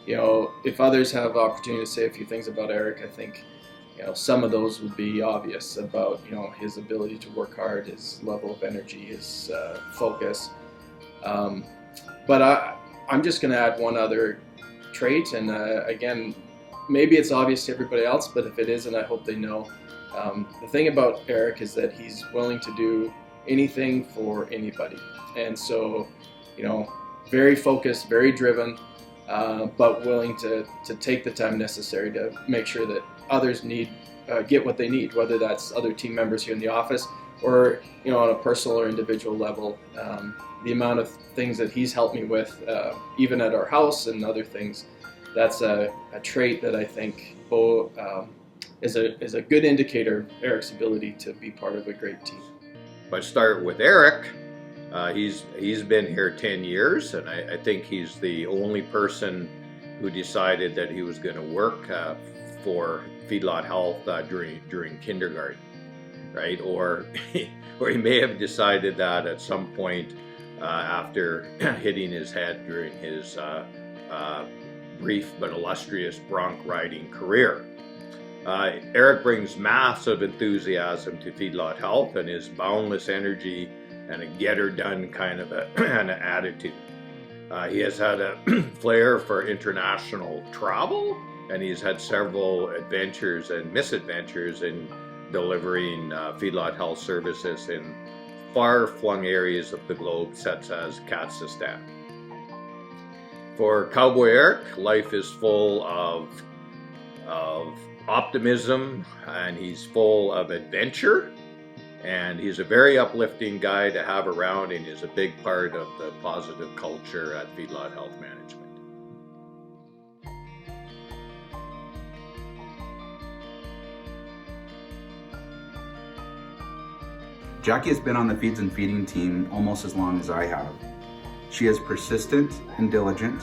you know, if others have opportunity to say a few things about Eric, I think, you know, some of those would be obvious about, you know, his ability to work hard, his level of energy, his focus. But I'm just going to add one other trait, and again, maybe it's obvious to everybody else, but if it isn't, I hope they know. The thing about Eric is that he's willing to do anything for anybody, and so, you know, very focused, very driven, but willing to take the time necessary to make sure that others get what they need, whether that's other team members here in the office or, you know, on a personal or individual level. The amount of things that he's helped me with, even at our house and other things, that's a trait that I think is a good indicator of Eric's ability to be part of a great team. If I start with Eric, he's been here 10 years, and I think he's the only person who decided that he was going to work for Feedlot Health during kindergarten, right? Or he may have decided that at some point after hitting his head during his brief but illustrious bronc riding career. Eric brings massive enthusiasm to Feedlot Health, and his boundless energy and a get-her-done kind of an attitude. He has had a flair for international travel, and he's had several adventures and misadventures in delivering Feedlot Health services in far-flung areas of the globe, such as Kazakhstan. For Cowboy Eric, life is full of optimism, and he's full of adventure, and he's a very uplifting guy to have around, and is a big part of the positive culture at Feedlot Health Management. Jackie has been on the Feeds and Feeding team almost as long as I have. She is persistent and diligent,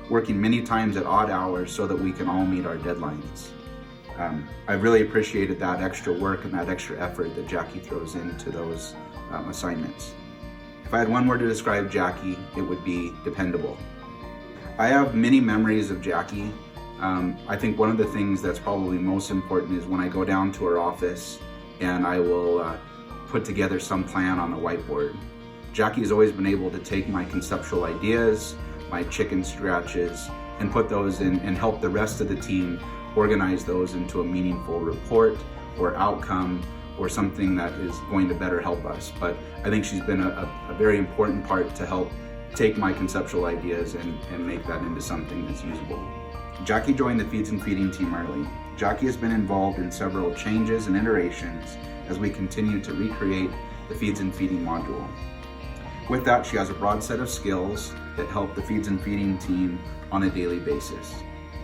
working many times at odd hours so that we can all meet our deadlines. I've really appreciated that extra work and that extra effort that Jackie throws into those assignments. If I had one word to describe Jackie, it would be dependable. I have many memories of Jackie. I think one of the things that's probably most important is when I go down to her office and I will put together some plan on the whiteboard. Jackie has always been able to take my conceptual ideas, my chicken scratches, and put those in and help the rest of the team organize those into a meaningful report or outcome or something that is going to better help us. But I think she's been a very important part to help take my conceptual ideas and make that into something that's usable. Jackie joined the Feeds and Feeding team early. Jackie has been involved in several changes and iterations as we continue to recreate the Feeds and Feeding module. With that, she has a broad set of skills that help the Feeds and Feeding team on a daily basis.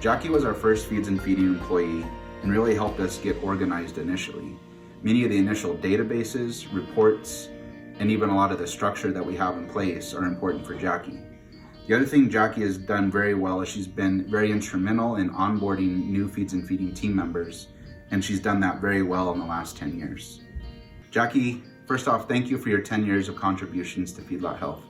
Jackie was our first Feeds and Feeding employee and really helped us get organized initially. Many of the initial databases, reports, and even a lot of the structure that we have in place are important for Jackie. The other thing Jackie has done very well is she's been very instrumental in onboarding new Feeds and Feeding team members, and she's done that very well in the last 10 years. Jackie First off, thank you for your 10 years of contributions to Feedlot Health.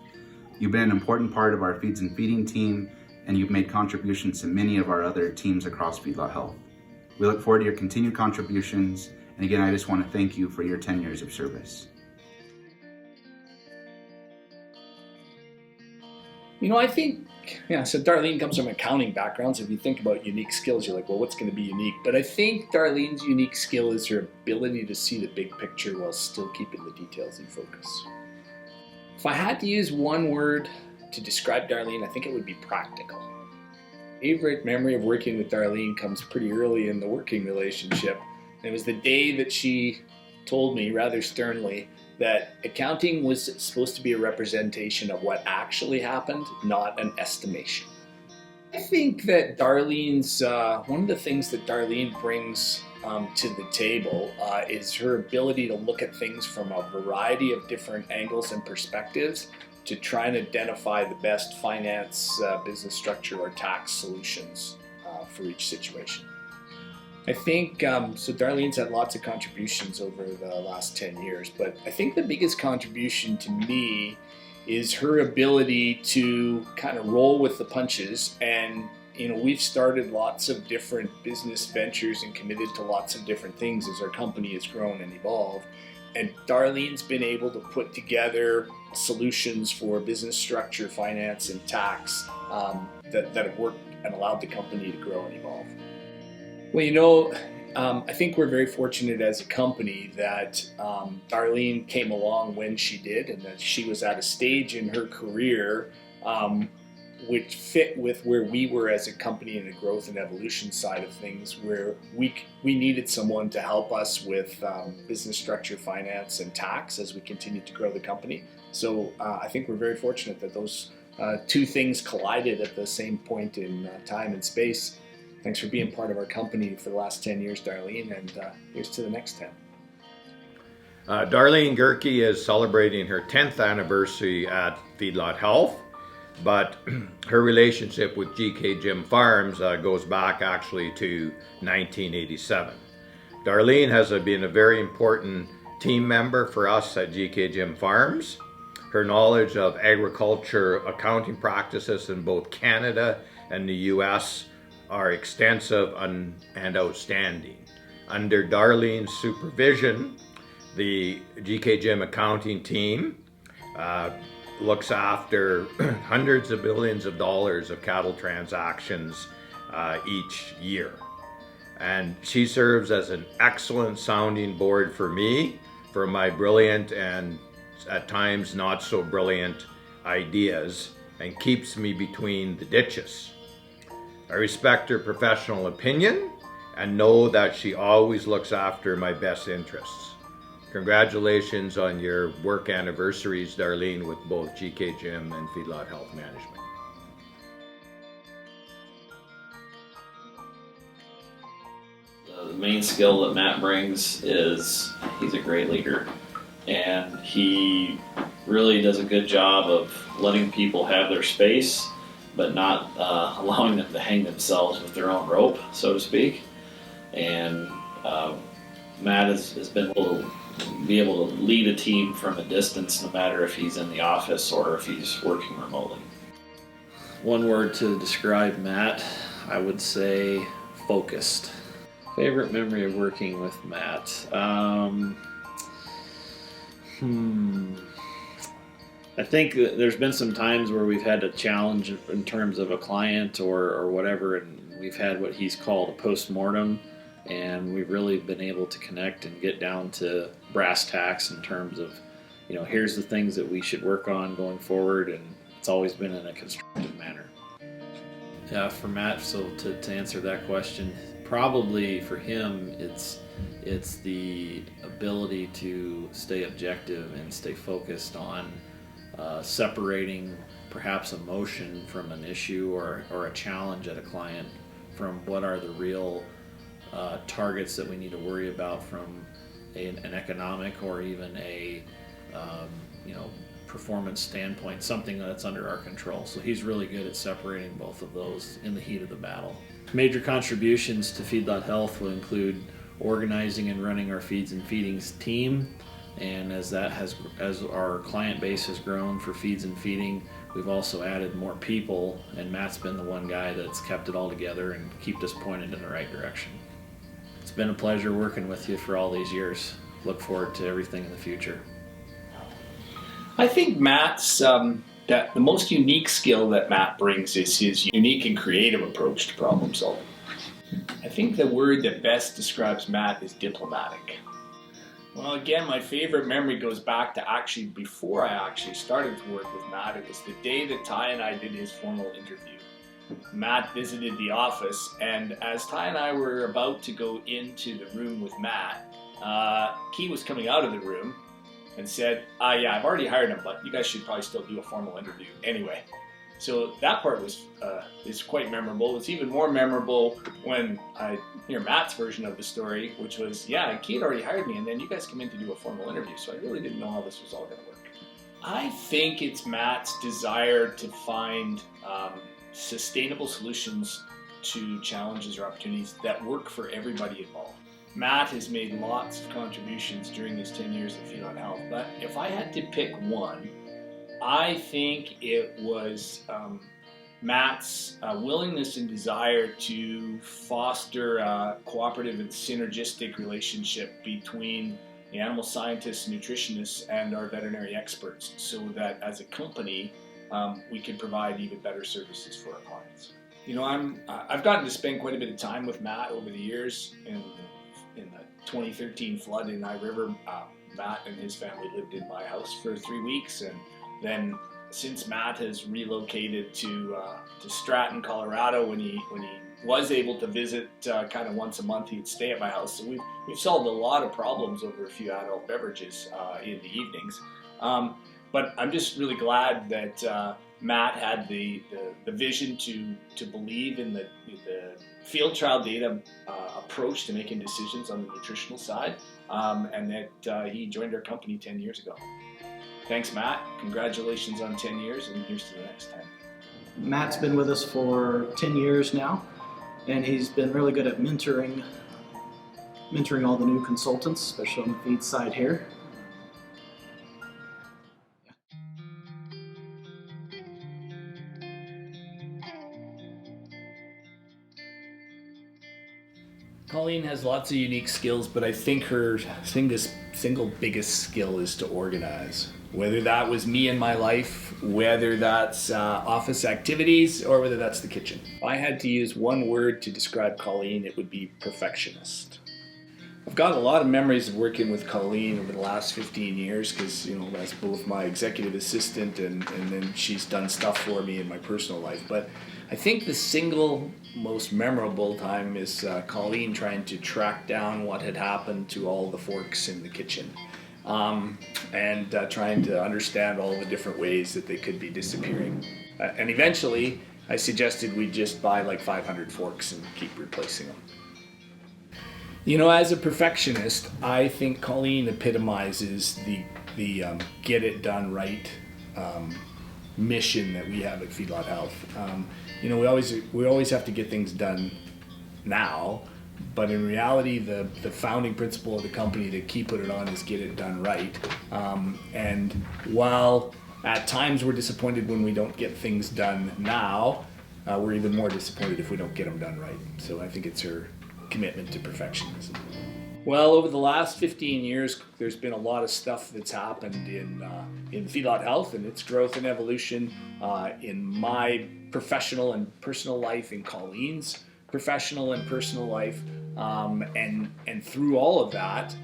You've been an important part of our feeds and feeding team, and you've made contributions to many of our other teams across Feedlot Health. We look forward to your continued contributions, and again, I just want to thank you for your 10 years of service. You know, I think, so Darlene comes from an accounting background, so if you think about unique skills, you're like, well, what's going to be unique? But I think Darlene's unique skill is her ability to see the big picture while still keeping the details in focus. If I had to use one word to describe Darlene, I think it would be practical. Favorite memory of working with Darlene comes pretty early in the working relationship. It was the day that she told me rather sternly that accounting was supposed to be a representation of what actually happened, not an estimation. I think that Darlene's, one of the things that Darlene brings to the table is her ability to look at things from a variety of different angles and perspectives to try and identify the best finance, business structure, or tax solutions for each situation. I think, so Darlene's had lots of contributions over the last 10 years, but I think the biggest contribution to me is her ability to kind of roll with the punches. And, you know, we've started lots of different business ventures and committed to lots of different things as our company has grown and evolved. And Darlene's been able to put together solutions for business structure, finance, and tax that have worked and allowed the company to grow and evolve. Well, you know, I think we're very fortunate as a company that Darlene came along when she did, and that she was at a stage in her career which fit with where we were as a company in the growth and evolution side of things, where we needed someone to help us with business structure, finance, and tax as we continue to grow the company. So I think we're very fortunate that those two things collided at the same point in time and space. Thanks for being part of our company for the last 10 years, Darlene, and here's to the next 10. Darlene Gerke is celebrating her 10th anniversary at Feedlot Health, but her relationship with GK Jim Farms goes back actually to 1987. Darlene has been a very important team member for us at GK Jim Farms. Her knowledge of agriculture accounting practices in both Canada and the US are extensive and outstanding. Under Darlene's supervision, the GK Jim accounting team looks after hundreds of billions of dollars of cattle transactions each year. And she serves as an excellent sounding board for me, for my brilliant and at times not so brilliant ideas, and keeps me between the ditches. I respect her professional opinion and know that she always looks after my best interests. Congratulations on your work anniversaries, Darlene, with both GK Jim and Feedlot Health Management. The main skill that Matt brings is he's a great leader, and he really does a good job of letting people have their space, but not allowing them to hang themselves with their own rope, so to speak. And Matt has been able to be able to lead a team from a distance, no matter if he's in the office or if he's working remotely. One word to describe Matt, I would say focused. Favorite memory of working with Matt? I think there's been some times where we've had a challenge in terms of a client or whatever, and we've had what he's called a post-mortem, and we've really been able to connect and get down to brass tacks in terms of, you know, here's the things that we should work on going forward, and it's always been in a constructive manner. Yeah, for Matt, so to answer that question, probably for him it's the ability to stay objective and stay focused on separating perhaps emotion from an issue or a challenge at a client from what are the real targets that we need to worry about from an economic or even a performance standpoint, something that's under our control. So he's really good at separating both of those in the heat of the battle. Major contributions to Feedlot Health will include organizing and running our feeds and feedings team, And as our client base has grown for feeds and feeding, we've also added more people, and Matt's been the one guy that's kept it all together and kept us pointed in the right direction. It's been a pleasure working with you for all these years. Look forward to everything in the future. I think Matt's that the most unique skill that Matt brings is his unique and creative approach to problem solving. I think the word that best describes Matt is diplomatic. Well, again, my favorite memory goes back to actually before I actually started to work with Matt. It was the day that Ty and I did his formal interview. Matt visited the office, and as Ty and I were about to go into the room with Matt, Key was coming out of the room and said, yeah, I've already hired him, but you guys should probably still do a formal interview anyway. So that part is quite memorable. It's even more memorable when I hear Matt's version of the story, which was, yeah, Key had already hired me, and then you guys come in to do a formal interview, so I really didn't know how this was all going to work. I think it's Matt's desire to find sustainable solutions to challenges or opportunities that work for everybody involved. Matt has made lots of contributions during his 10 years at Feedlot Health, but if I had to pick one, I think it was Matt's willingness and desire to foster a cooperative and synergistic relationship between the animal scientists, nutritionists, and our veterinary experts, so that as a company, we can provide even better services for our clients. You know, I've gotten to spend quite a bit of time with Matt over the years. In the 2013 flood in Nye River, Matt and his family lived in my house for 3 weeks, and then since Matt has relocated to Stratton, Colorado, when he was able to visit kind of once a month, he'd stay at my house. So we've solved a lot of problems over a few adult beverages in the evenings. But I'm just really glad that Matt had the vision to believe in the field trial data approach to making decisions on the nutritional side, and that he joined our company 10 years ago. Thanks, Matt. Congratulations on 10 years, and here's to the next 10. Matt's been with us for 10 years now, and he's been really good at mentoring all the new consultants, especially on the feed side here. Colleen has lots of unique skills, but I think her single biggest skill is to organize. Whether that was me in my life, whether that's office activities, or whether that's the kitchen. If I had to use one word to describe Colleen, it would be perfectionist. I've got a lot of memories of working with Colleen over the last 15 years because, you know, as both my executive assistant and then she's done stuff for me in my personal life. But I think the single most memorable time is Colleen trying to track down what had happened to all the forks in the kitchen. And trying to understand all the different ways that they could be disappearing. And eventually, I suggested we just buy like 500 forks and keep replacing them. You know, as a perfectionist, I think Colleen epitomizes the get it done right mission that we have at Feedlot Health. You know, we always have to get things done now. But in reality, the founding principle of the company to keep putting it on is get it done right. And while at times we're disappointed when we don't get things done now, we're even more disappointed if we don't get them done right. So I think it's her commitment to perfectionism. Well, over the last 15 years, there's been a lot of stuff that's happened in Feedlot Health and its growth and evolution, in my professional and personal life, in Colleen's professional and personal life, and through all of that,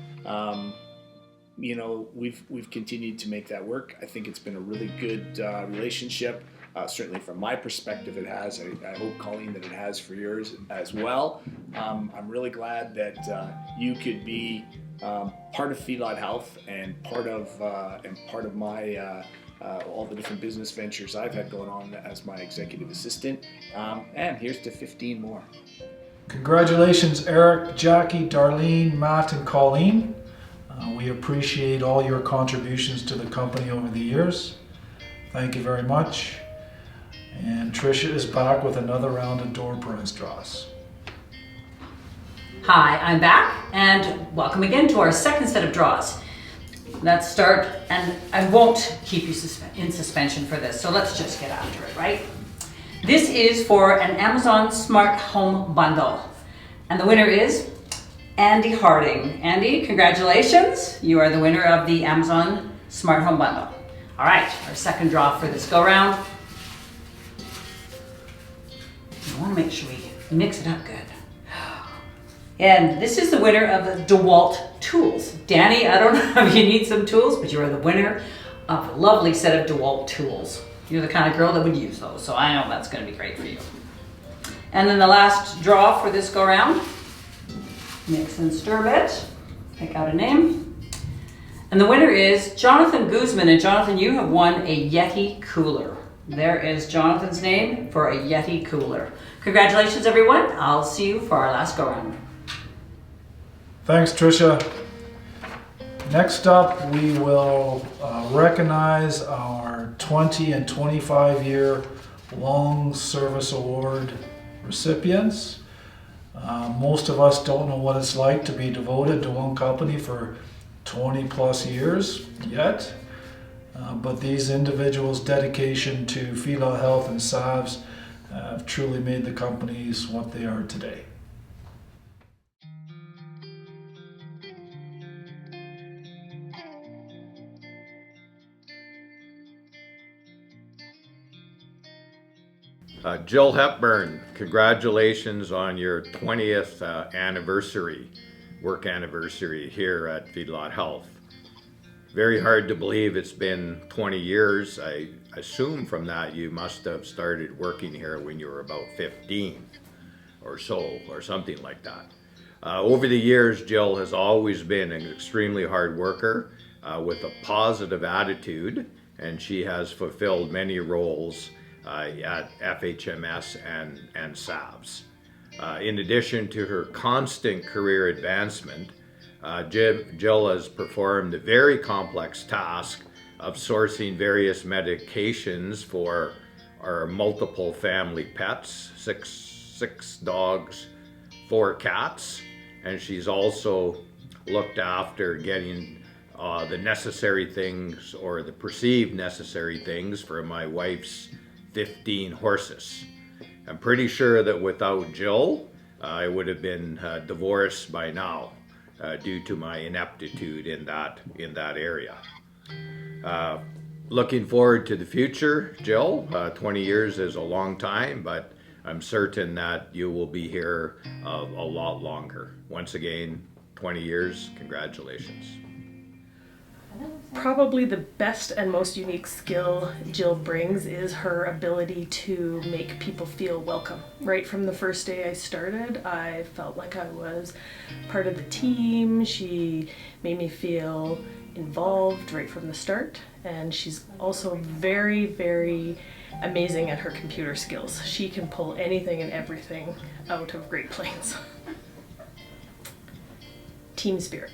you know, we've continued to make that work. I think it's been a really good relationship. Certainly from my perspective it has. I hope, Colleen, that it has for yours as well. I'm really glad that you could be part of Feedlot Health and part of my all the different business ventures I've had going on as my executive assistant. And here's to 15 more. Congratulations, Eric, Jackie, Darlene, Matt, and Colleen. We appreciate all your contributions to the company over the years. Thank you very much. And Tricia is back with another round of door prize draws. Hi, I'm back, and welcome again to our second set of draws. let's start, and I won't keep you in suspension for this, so let's just get after it, right? This is for an Amazon Smart Home Bundle, and the winner is Andy Harding. Andy, congratulations. You are the winner of the Amazon Smart Home Bundle. All right, our second draw for this go round. I want to make sure we mix it up good. And this is the winner of the DeWalt tools. Danny, I don't know if you need some tools, but you are the winner of a lovely set of DeWalt tools. You're the kind of girl that would use those, so I know that's going to be great for you. And then the last draw for this go round. Mix and stir it. Pick out a name. And the winner is Jonathan Guzman. And Jonathan, you have won a Yeti cooler. There is Jonathan's name for a Yeti cooler. Congratulations, everyone. I'll see you for our last go round. Thanks, Tricia. Next up, we will recognize our 20 and 25 year Long Service Award recipients. Most of us don't know what it's like to be devoted to one company for 20 plus years yet, but these individuals' dedication to Feedlot Health and SAVS have truly made the companies what they are today. Jill Hepburn, congratulations on your 20th anniversary, work anniversary here at Feedlot Health. Very hard to believe it's been 20 years. I assume from that you must have started working here when you were about 15 or so, or something like that. Over the years, Jill has always been an extremely hard worker with a positive attitude, and she has fulfilled many roles at FHMS and SAVS. In addition to her constant career advancement, Jill has performed the very complex task of sourcing various medications for our multiple family pets, six dogs, 4 cats, and she's also looked after getting the necessary things, or the perceived necessary things, for my wife's 15 horses. I'm pretty sure that without Jill, I would have been divorced by now due to my ineptitude in that area. Looking forward to the future, Jill. 20 years is a long time, but I'm certain that you will be here a lot longer. Once again, 20 years, congratulations. Probably the best and most unique skill Jill brings is her ability to make people feel welcome. Right from the first day I started, I felt like I was part of the team. She made me feel involved right from the start, and she's also very, very amazing at her computer skills. She can pull anything and everything out of Great Plains. Team spirit.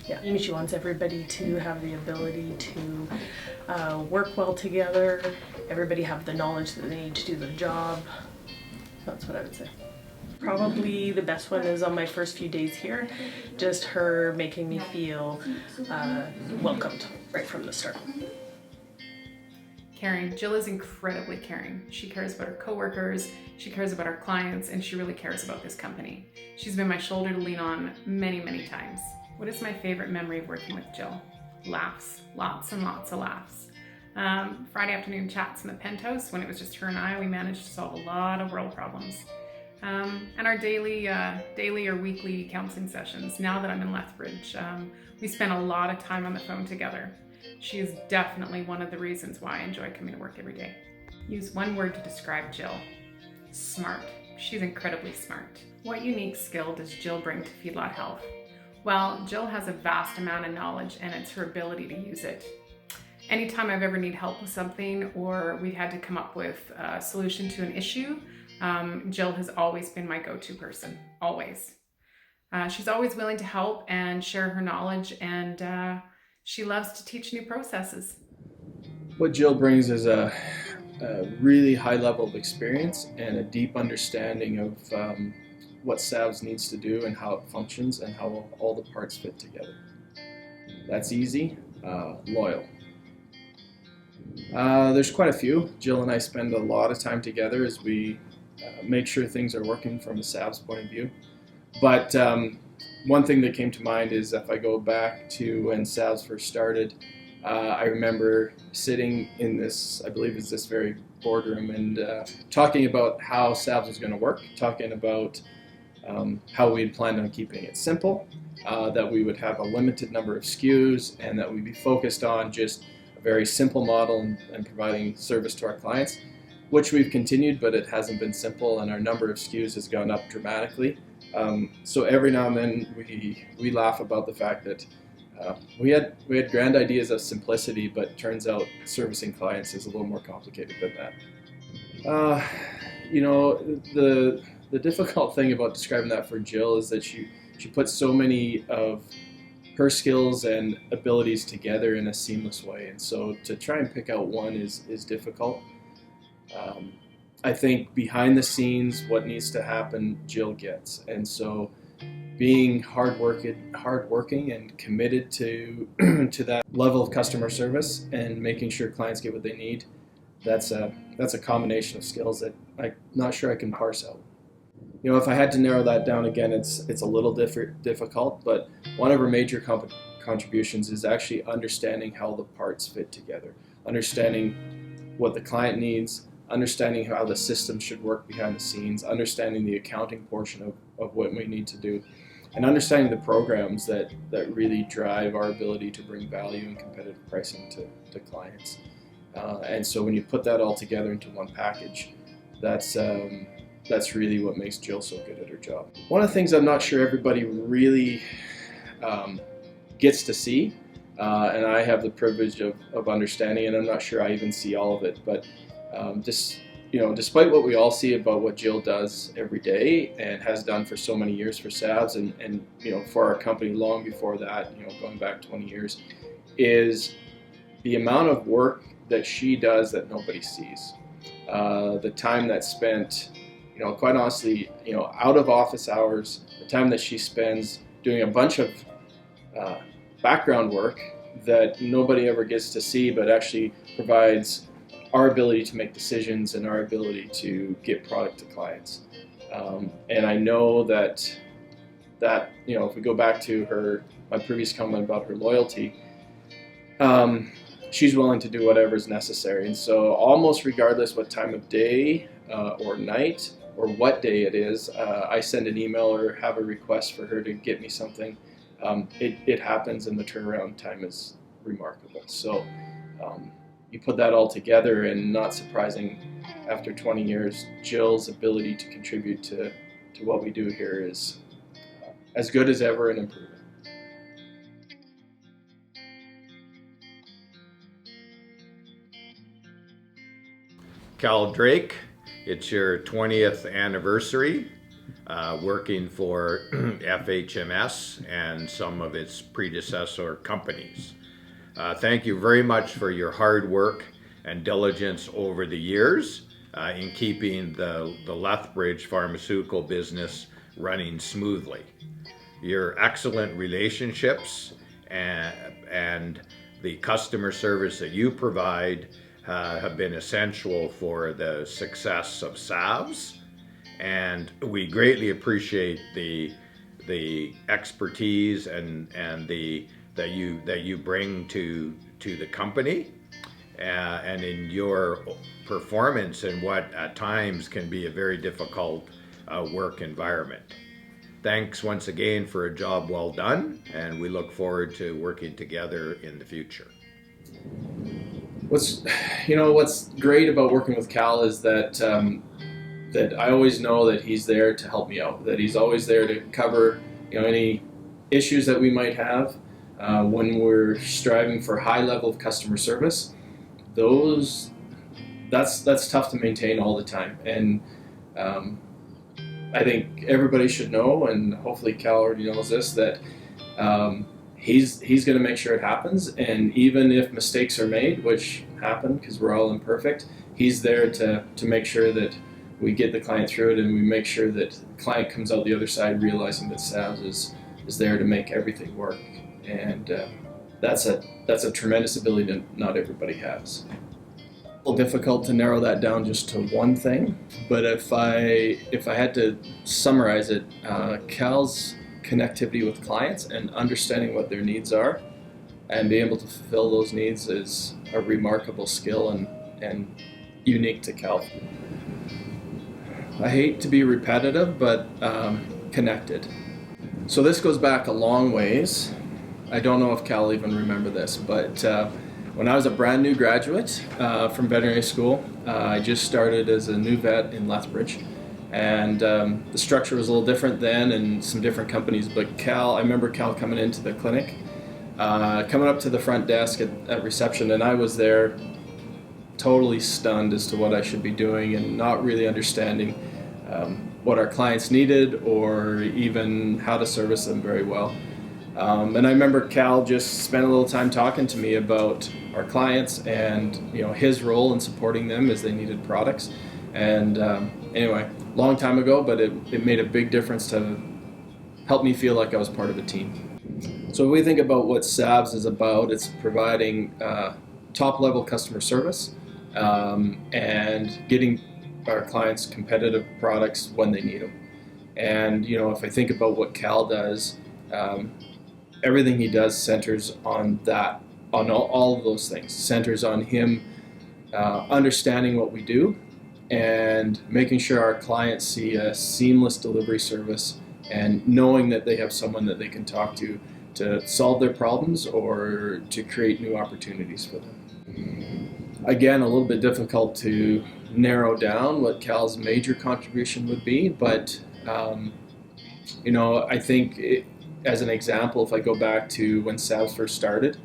Yeah, she wants everybody to have the ability to work well together, everybody have the knowledge that they need to do their job. That's what I would say. Probably the best one is on my first few days here, just her making me feel welcomed right from the start. Caring. Jill is incredibly caring. She cares about her coworkers, she cares about our clients, and she really cares about this company. She's been my shoulder to lean on many, many times. What is my favorite memory of working with Jill? Laughs. Lots and lots of laughs. Friday afternoon chats in the penthouse when it was just her and I. We managed to solve a lot of world problems. And our daily or weekly counseling sessions. Now that I'm in Lethbridge, we spend a lot of time on the phone together. She is definitely one of the reasons why I enjoy coming to work every day. Use one word to describe Jill. Smart. She's incredibly smart. What unique skill does Jill bring to Feedlot Health? Well, Jill has a vast amount of knowledge, and it's her ability to use it. Anytime I've ever needed help with something, or we had to come up with a solution to an issue, Jill has always been my go-to person, always. She's always willing to help and share her knowledge, and she loves to teach new processes. What Jill brings is a really high level of experience and a deep understanding of what SAVS needs to do and how it functions and how all the parts fit together. that's easy, loyal. There's quite a few. Jill and I spend a lot of time together as we make sure things are working from a SAVS point of view. But one thing that came to mind is if I go back to when SAVS first started, I remember sitting in this, I believe it's this very boardroom, and talking about how SAVS was going to work, talking about how we had planned on keeping it simple, that we would have a limited number of SKUs, and that we'd be focused on just a very simple model and providing service to our clients, which we've continued, but it hasn't been simple, and our number of SKUs has gone up dramatically. So every now and then we laugh about the fact that we had grand ideas of simplicity, but it turns out servicing clients is a little more complicated than that. The difficult thing about describing that for Jill is that she puts so many of her skills and abilities together in a seamless way, and so to try and pick out one is difficult. I think behind the scenes, what needs to happen, Jill gets, and so being hardworking and committed to that level of customer service and making sure clients get what they need, that's a combination of skills that I'm not sure I can parse out. If I had to narrow that down again, it's a little difficult, but one of our major contributions is actually understanding how the parts fit together, understanding what the client needs, understanding how the system should work behind the scenes, understanding the accounting portion of what we need to do, and understanding the programs that really drive our ability to bring value and competitive pricing to clients. And so when you put that all together into one package, that's really what makes Jill so good at her job. One of the things I'm not sure everybody really gets to see, and I have the privilege of understanding, and I'm not sure I even see all of it, but despite what we all see about what Jill does every day and has done for so many years for SAVS and for our company long before that, going back 20 years, is the amount of work that she does that nobody sees. The time that's spent, quite honestly, out of office hours, the time that she spends doing a bunch of background work that nobody ever gets to see, but actually provides our ability to make decisions and our ability to get product to clients. And I know that if we go back to my previous comment about her loyalty, she's willing to do whatever is necessary. And so almost regardless what time of day or night or what day it is, I send an email or have a request for her to get me something. It happens, and the turnaround time is remarkable. So you put that all together, and not surprising, after 20 years, Jill's ability to contribute to what we do here is as good as ever and improving. Cal Drake, it's your 20th anniversary working for FHMS and some of its predecessor companies. Thank you very much for your hard work and diligence over the years in keeping the Lethbridge pharmaceutical business running smoothly. Your excellent relationships and the customer service that you provide have been essential for the success of SAVS, and we greatly appreciate the expertise and that you bring to the company, and in your performance in what at times can be a very difficult work environment. Thanks once again for a job well done, and we look forward to working together in the future. What's great about working with Cal is that I always know that he's there to help me out, that he's always there to cover any issues that we might have. When we're striving for a high level of customer service, that's tough to maintain all the time. And I think everybody should know, and hopefully Cal already knows this, that he's going to make sure it happens. And even if mistakes are made, which happen because we're all imperfect, he's there to make sure that we get the client through it, and we make sure that the client comes out the other side realizing that SAVS is there to make everything work. And that's a tremendous ability that not everybody has. A little difficult to narrow that down just to one thing, but if I had to summarize it, Cal's connectivity with clients and understanding what their needs are and being able to fulfill those needs is a remarkable skill and unique to Cal. I hate to be repetitive, but connected. So this goes back a long ways. I don't know if Cal even remember this, but when I was a brand new graduate from veterinary school, I just started as a new vet in Lethbridge. And the structure was a little different then and some different companies, but I remember Cal coming into the clinic, coming up to the front desk at reception, and I was there totally stunned as to what I should be doing and not really understanding what our clients needed or even how to service them very well. And I remember Cal just spent a little time talking to me about our clients and his role in supporting them as they needed products. And anyway, long time ago, but it made a big difference to help me feel like I was part of a team. So if we think about what SAVS is about, it's providing top-level customer service and getting our clients competitive products when they need them. And if I think about what Cal does, everything he does centers on that, on all of those things. Centers on him understanding what we do and making sure our clients see a seamless delivery service and knowing that they have someone that they can talk to solve their problems or to create new opportunities for them. Again, a little bit difficult to narrow down what Cal's major contribution would be, but I think as an example, if I go back to when SAVS first started,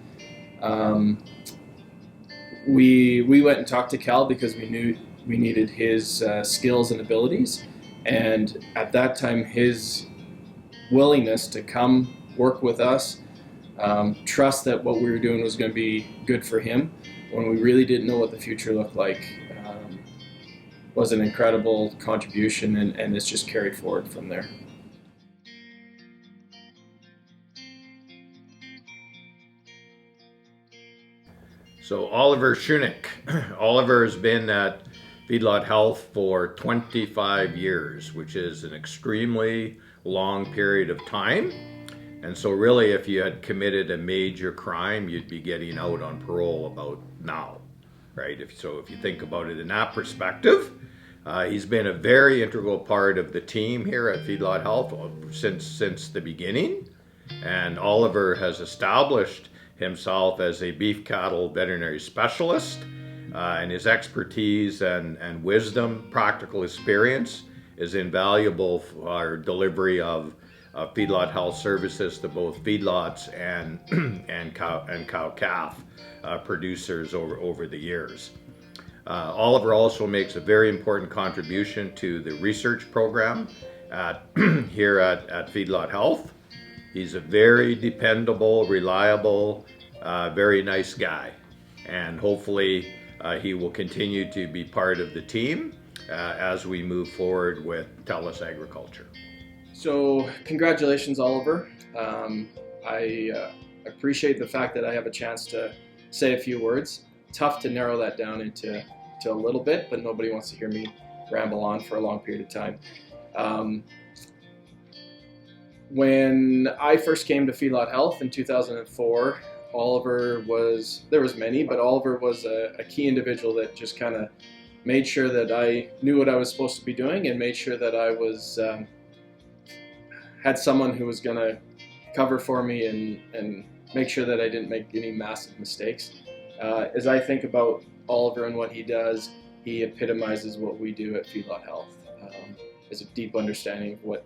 we went and talked to Cal because we knew we needed his skills and abilities, and at that time his willingness to come work with us, trust that what we were doing was going to be good for him when we really didn't know what the future looked like, was an incredible contribution, and it's just carried forward from there. So Oliver Schoenig. Oliver has been at Feedlot Health for 25 years, which is an extremely long period of time. And so really, if you had committed a major crime, you'd be getting out on parole about now, right? So if you think about it in that perspective, he's been a very integral part of the team here at Feedlot Health since the beginning. And Oliver has established himself as a beef cattle veterinary specialist, and his expertise and wisdom, practical experience is invaluable for our delivery of Feedlot Health services to both feedlots and cow-calf producers over the years. Oliver also makes a very important contribution to the research program here at Feedlot Health. He's a very dependable, reliable, very nice guy, and hopefully he will continue to be part of the team as we move forward with TELUS Agriculture. So congratulations, Oliver. I appreciate the fact that I have a chance to say a few words. Tough to narrow that down into a little bit, but nobody wants to hear me ramble on for a long period of time. When I first came to Feedlot Health in 2004, there was many, but Oliver was a key individual that just kind of made sure that I knew what I was supposed to be doing and made sure that I was had someone who was going to cover for me and make sure that I didn't make any massive mistakes. As I think about Oliver and what he does, he epitomizes what we do at Feedlot Health. Has a deep understanding of what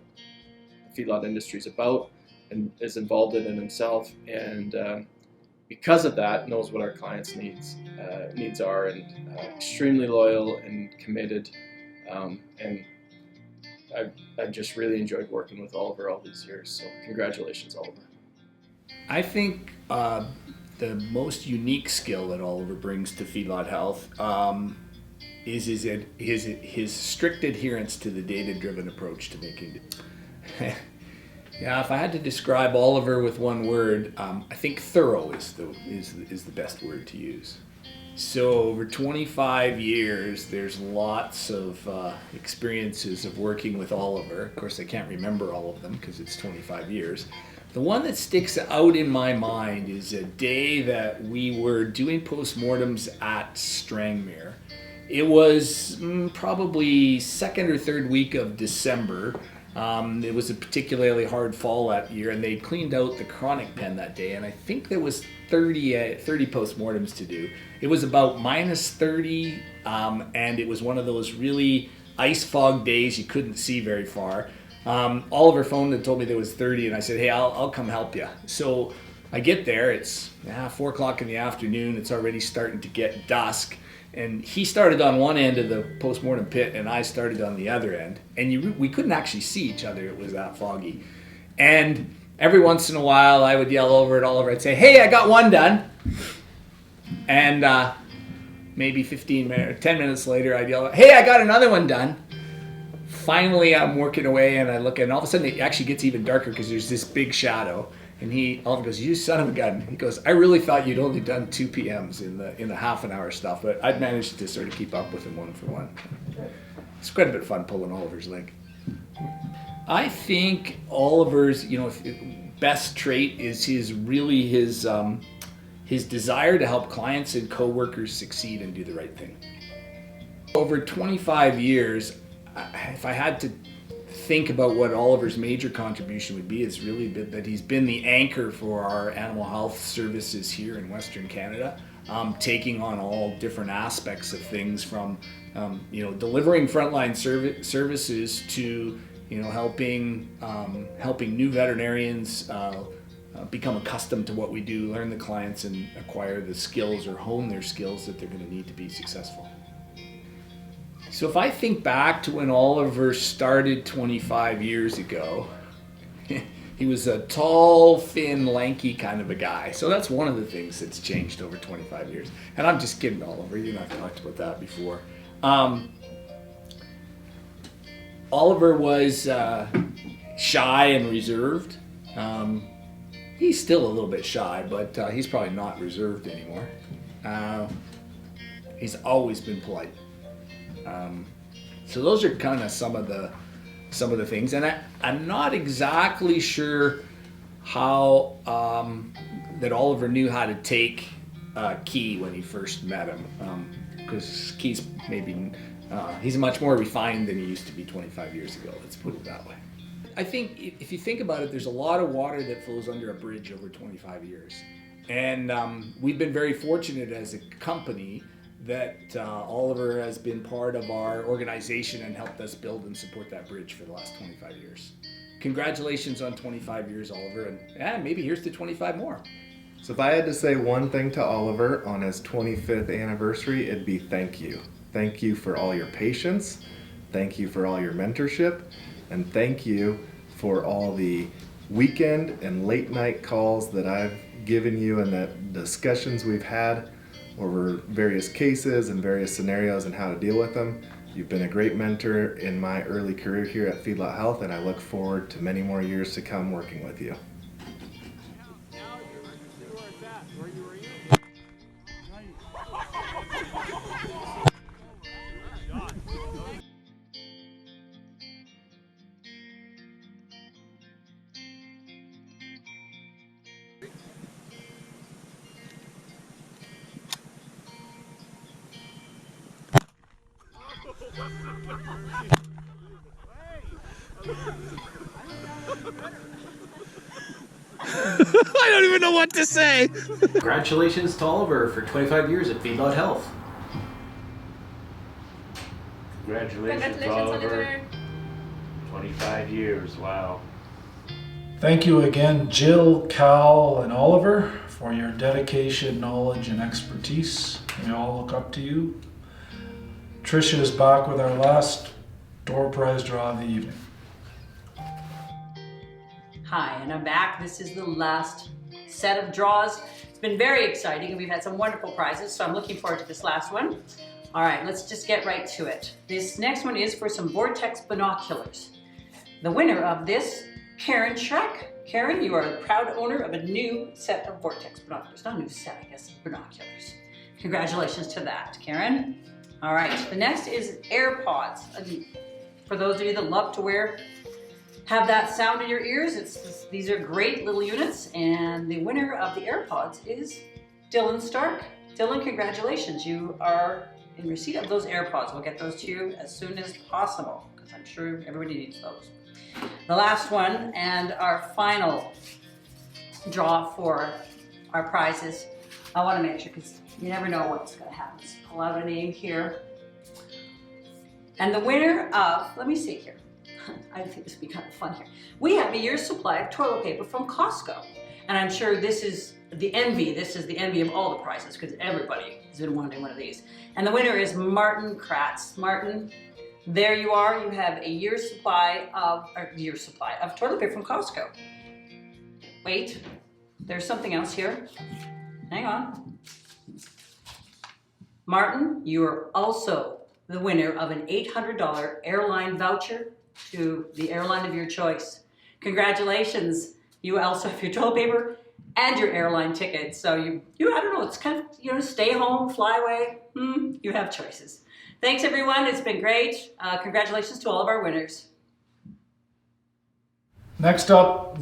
the feedlot industry is about and is involved in it himself, and because of that, knows what our clients' needs are, and extremely loyal and committed. And I've just really enjoyed working with Oliver all these years. So congratulations, Oliver. I think the most unique skill that Oliver brings to Feedlot Health is his strict adherence to the data-driven approach to making. Yeah, if I had to describe Oliver with one word, I think thorough is the best word to use. So over 25 years, there's lots of experiences of working with Oliver. Of course, I can't remember all of them because it's 25 years. The one that sticks out in my mind is a day that we were doing postmortems at Strangmere. It was probably second or third week of December. It was a particularly hard fall that year, and they cleaned out the chronic pen that day, and I think there was 30 postmortems to do. It was about -30, and it was one of those really ice fog days you couldn't see very far. Oliver phoned and told me there was 30, and I said, hey, I'll come help you. So I get there, it's 4 o'clock in the afternoon, it's already starting to get dusk. And he started on one end of the postmortem pit, and I started on the other end. And we couldn't actually see each other. It was that foggy. And every once in a while, I would yell over at Oliver. I'd say, hey, I got one done. And maybe 10 minutes later, I'd yell, hey, I got another one done. Finally, I'm working away, and I look, and all of a sudden, it actually gets even darker because there's this big shadow. And Oliver goes, you son of a gun. He goes, I really thought you'd only done 2 PMs in the half an hour stuff, but I'd managed to sort of keep up with him one for one. It's quite a bit of fun pulling Oliver's leg. I think Oliver's, best trait is his desire to help clients and coworkers succeed and do the right thing. Over 25 years, if I had to think about what Oliver's major contribution would be, it's really been that he's been the anchor for our animal health services here in Western Canada, taking on all different aspects of things from delivering frontline services to helping new veterinarians become accustomed to what we do, learn the clients, and acquire the skills or hone their skills that they're going to need to be successful. So if I think back to when Oliver started 25 years ago, he was a tall, thin, lanky kind of a guy. So that's one of the things that's changed over 25 years. And I'm just kidding, Oliver. You and I've talked about that before. Oliver was shy and reserved. He's still a little bit shy, but he's probably not reserved anymore. He's always been polite. So those are kind of some of the things, and I'm not exactly sure how that Oliver knew how to take Key when he first met him, because Key's he's much more refined than he used to be 25 years ago. Let's put it that way. I think if you think about it, there's a lot of water that flows under a bridge over 25 years, and we've been very fortunate as a company that Oliver has been part of our organization and helped us build and support that bridge for the last 25 years. Congratulations on 25 years, Oliver, and maybe here's to 25 more. So if I had to say one thing to Oliver on his 25th anniversary, it'd be thank you. Thank you for all your patience, thank you for all your mentorship, and thank you for all the weekend and late night calls that I've given you and the discussions we've had over various cases and various scenarios and how to deal with them. You've been a great mentor in my early career here at Feedlot Health, and I look forward to many more years to come working with you. I don't even know what to say. Congratulations to Oliver for 25 years at Feedlot Health. Congratulations Oliver. 25 years, wow. Thank you again, Jill, Cal, and Oliver, for your dedication, knowledge, and expertise. We all look up to you. Tricia is back with our last door prize draw of the evening. Hi, and I'm back. This is the last set of draws. It's been very exciting, and we've had some wonderful prizes, so I'm looking forward to this last one. All right, let's just get right to it. This next one is for some Vortex binoculars. The winner of this Karen Schreck. Karen, you are the proud owner of a new set of Vortex binoculars. Not a new set, I guess, binoculars. Congratulations to that, Karen. All right, the next is AirPods. For those of you that love to have that sound in your ears, these are great little units, and the winner of the AirPods is Dylan Stark. Dylan, congratulations. You are in receipt of those AirPods. We'll get those to you as soon as possible, because I'm sure everybody needs those. The last one and our final draw for our prizes. I want to make sure, because you never know what's going to happen. Let's pull out a name here. And the winner of, let me see here. I think this would be kind of fun here. We have a year's supply of toilet paper from Costco. And I'm sure this is the envy. This is the envy of all the prizes, because everybody has been wanting one of these. And the winner is Martin Kratz. Martin, there you are. You have a year's supply of toilet paper from Costco. Wait, there's something else here. Hang on. Martin, you are also the winner of an $800 airline voucher to the airline of your choice. Congratulations. You also have your toilet paper and your airline ticket. So you I don't know, it's kind of, stay home, fly away. You have choices. Thanks everyone, it's been great. Congratulations to all of our winners. Next up,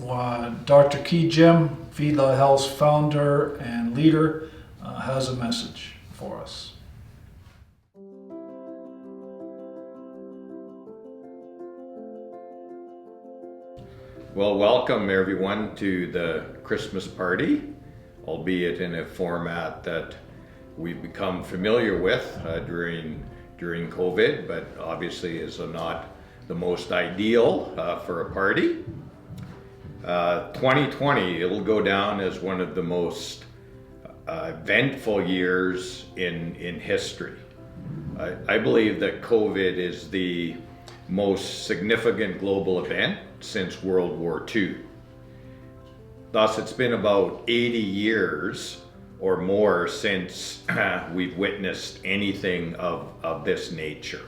Dr. Key Jim, Feedlot Health's founder and leader, has a message for us. Well, welcome everyone to the Christmas party, albeit in a format that we've become familiar with during COVID, but obviously is not the most ideal for a party. 2020, it'll go down as one of the most eventful years in history. I believe that COVID is the most significant global event since World War II. Thus, it's been about 80 years or more since we've witnessed anything of this nature.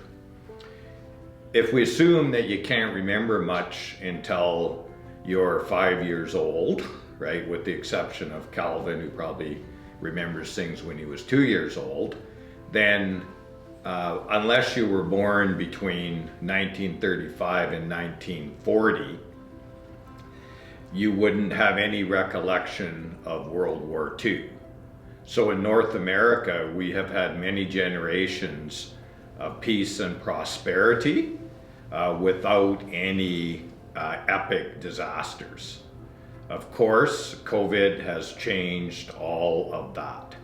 If we assume that you can't remember much until you're 5 years old, right, with the exception of Calvin, who probably remembers things when he was 2 years old, then unless you were born between 1935 and 1940, you wouldn't have any recollection of World War II. So in North America, we have had many generations of peace and prosperity without any epic disasters. Of course, COVID has changed all of that.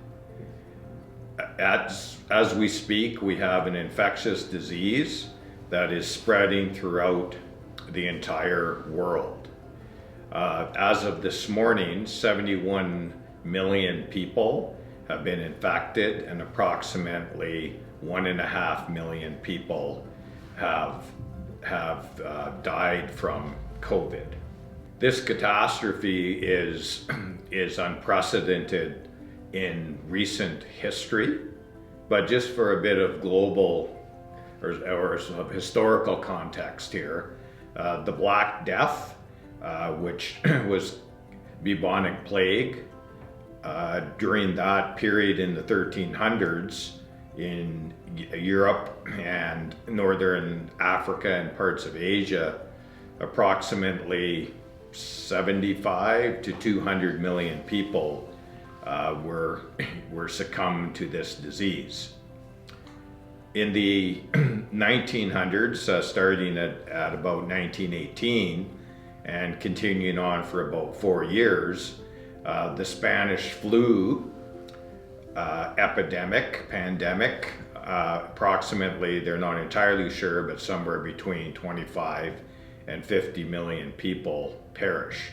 As we speak, we have an infectious disease that is spreading throughout the entire world. As of this morning, 71 million people have been infected and approximately 1.5 million people have died from COVID. This catastrophe is unprecedented in recent history, but just for a bit of global or historical context here, the Black Death, which was bubonic plague, during that period in the 1300s in Europe and Northern Africa and parts of Asia, approximately 75 to 200 million people were succumbed to this disease. In the 1900s, starting at about 1918 and continuing on for about 4 years, the Spanish flu pandemic, approximately, they're not entirely sure, but somewhere between 25 and 50 million people perished.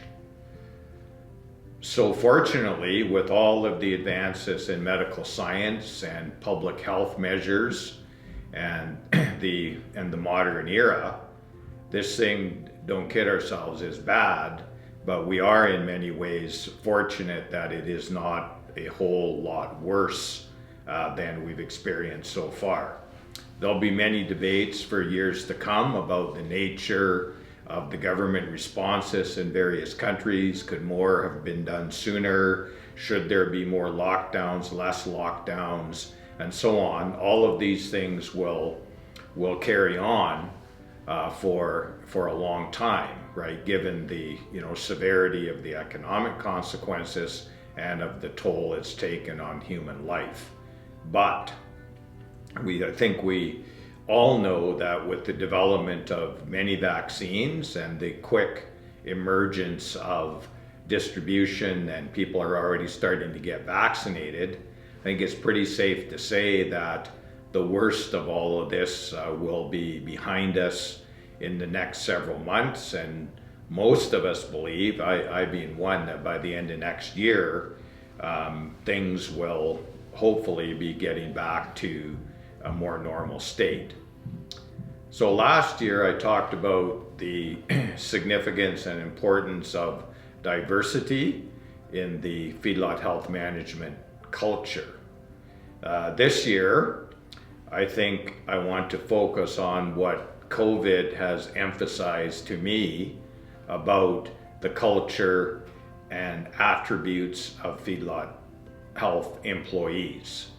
So fortunately, with all of the advances in medical science and public health measures and the modern era, this thing, don't kid ourselves, is bad, but we are in many ways fortunate that it is not a whole lot worse than we've experienced so far. There'll be many debates for years to come about the nature of the government responses in various countries. Could more have been done sooner? Should there be more lockdowns, less lockdowns, and so on? All of these things will carry on for a long time, right? Given the severity of the economic consequences and of the toll it's taken on human life. But I think we all know that with the development of many vaccines and the quick emergence of distribution, and people are already starting to get vaccinated, I think it's pretty safe to say that the worst of all of this will be behind us in the next several months. And most of us believe, I being one, that by the end of next year, things will hopefully be getting back to a more normal state. So last year I talked about the significance and importance of diversity in the feedlot health management culture. This year, I think I want to focus on what COVID has emphasized to me about the culture and attributes of feedlot health employees.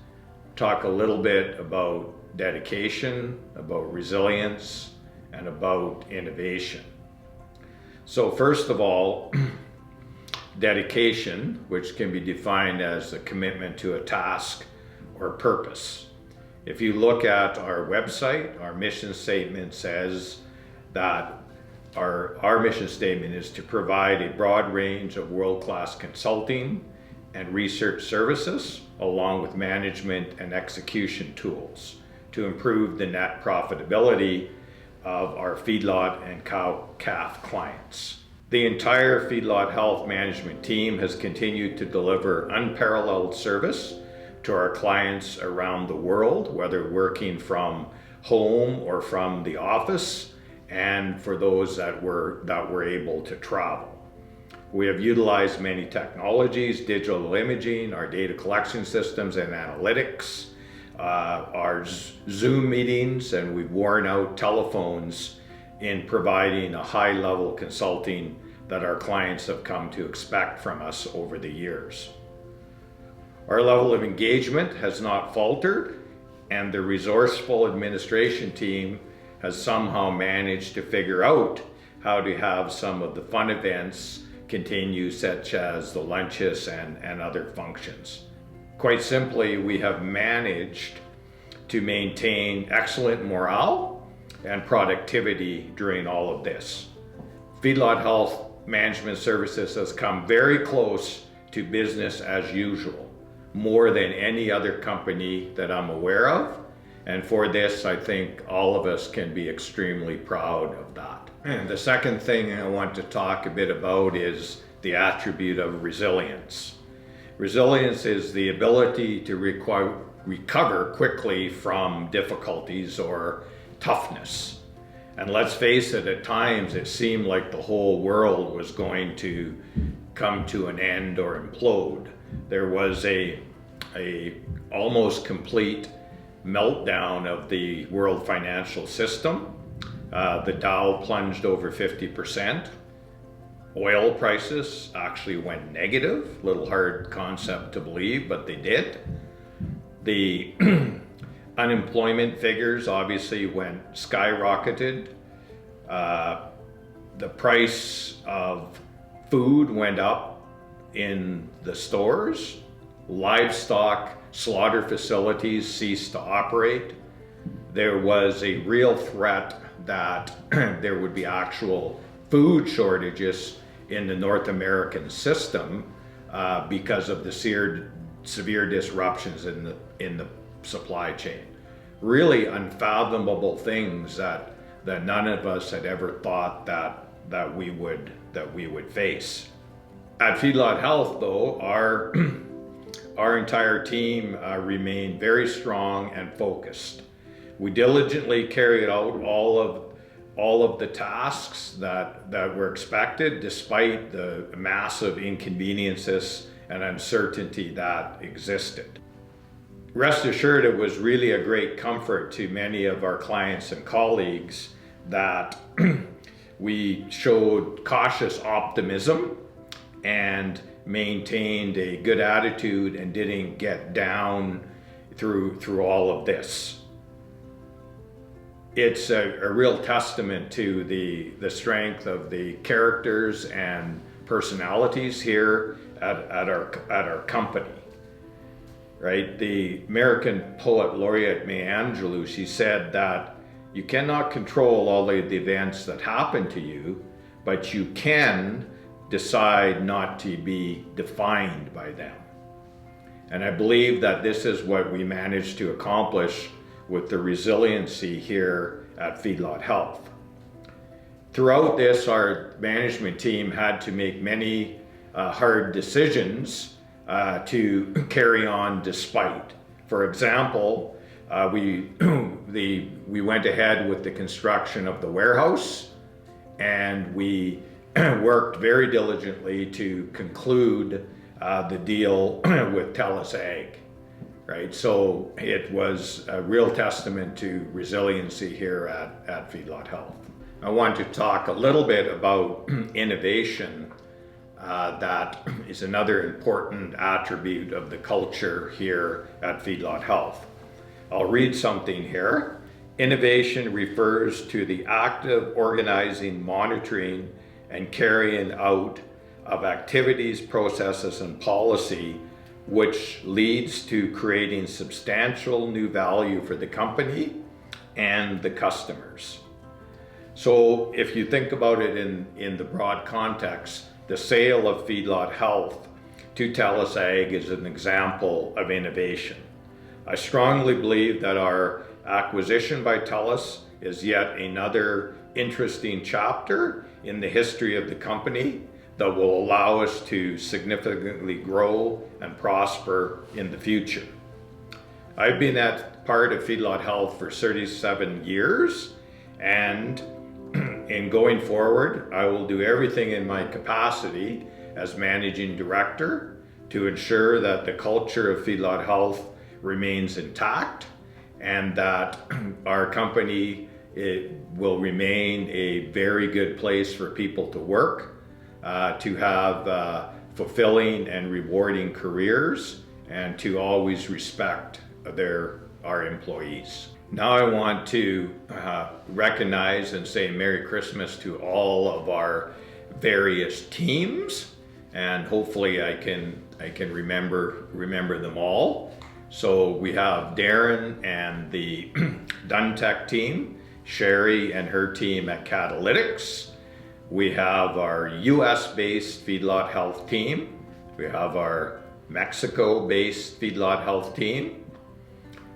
Talk a little bit about dedication, about resilience, and about innovation. So first of all, dedication, which can be defined as a commitment to a task or purpose. If you look at our website, our mission statement says that our mission statement is to provide a broad range of world-class consulting and research services, along with management and execution tools to improve the net profitability of our feedlot and cow-calf clients. The entire feedlot health management team has continued to deliver unparalleled service to our clients around the world, whether working from home or from the office, and for those that were able to travel. We have utilized many technologies, digital imaging, our data collection systems and analytics, our Zoom meetings, and we've worn out telephones in providing a high-level consulting that our clients have come to expect from us over the years. Our level of engagement has not faltered, and the resourceful administration team has somehow managed to figure out how to have some of the fun events continue, such as the lunches and other functions. Quite simply, we have managed to maintain excellent morale and productivity during all of this. Feedlot Health Management Services has come very close to business as usual, more than any other company that I'm aware of. And for this, I think all of us can be extremely proud of that. And the second thing I want to talk a bit about is the attribute of resilience. Resilience is the ability to recover quickly from difficulties or toughness. And let's face it, at times it seemed like the whole world was going to come to an end or implode. There was a almost complete meltdown of the world financial system. The Dow plunged over 50%. Oil prices actually went negative. Little hard concept to believe, but they did. The unemployment figures obviously went skyrocketed. The price of food went up in the stores. Livestock slaughter facilities ceased to operate. There was a real threat that there would be actual food shortages in the North American system because of the severe disruptions in the supply chain. Really unfathomable things that none of us had ever thought that we would face. At Feedlot Health, though, our entire team remained very strong and focused. We diligently carried out all of the tasks that were expected, despite the massive inconveniences and uncertainty that existed. Rest assured, it was really a great comfort to many of our clients and colleagues that we showed cautious optimism and maintained a good attitude and didn't get down through all of this. It's a real testament to the strength of the characters and personalities here at our company. Right? The American poet laureate Maya Angelou, she said that you cannot control all of the events that happen to you, but you can decide not to be defined by them. And I believe that this is what we managed to accomplish with the resiliency here at Feedlot Health. Throughout this, our management team had to make many hard decisions to carry on despite. For example, we went ahead with the construction of the warehouse, and we worked very diligently to conclude the deal with TELUS Ag. Right, so it was a real testament to resiliency here at Feedlot Health. I want to talk a little bit about innovation. That is another important attribute of the culture here at Feedlot Health. I'll read something here. Innovation refers to the active organizing, monitoring, and carrying out of activities, processes, and policy which leads to creating substantial new value for the company and the customers. So if you think about it in the broad context, the sale of Feedlot Health to TELUS Ag is an example of innovation. I strongly believe that our acquisition by TELUS is yet another interesting chapter in the history of the company that will allow us to significantly grow and prosper in the future. I've been at part of Feedlot Health for 37 years, and in going forward, I will do everything in my capacity as managing director to ensure that the culture of Feedlot Health remains intact and that our company will remain a very good place for people to work, to have fulfilling and rewarding careers, and to always respect our employees. Now I want to recognize and say Merry Christmas to all of our various teams, and hopefully I can remember them all. So we have Darren and the Duntech team, Sherry and her team at Catalytics. We have our US-based Feedlot Health team. We have our Mexico-based Feedlot Health team.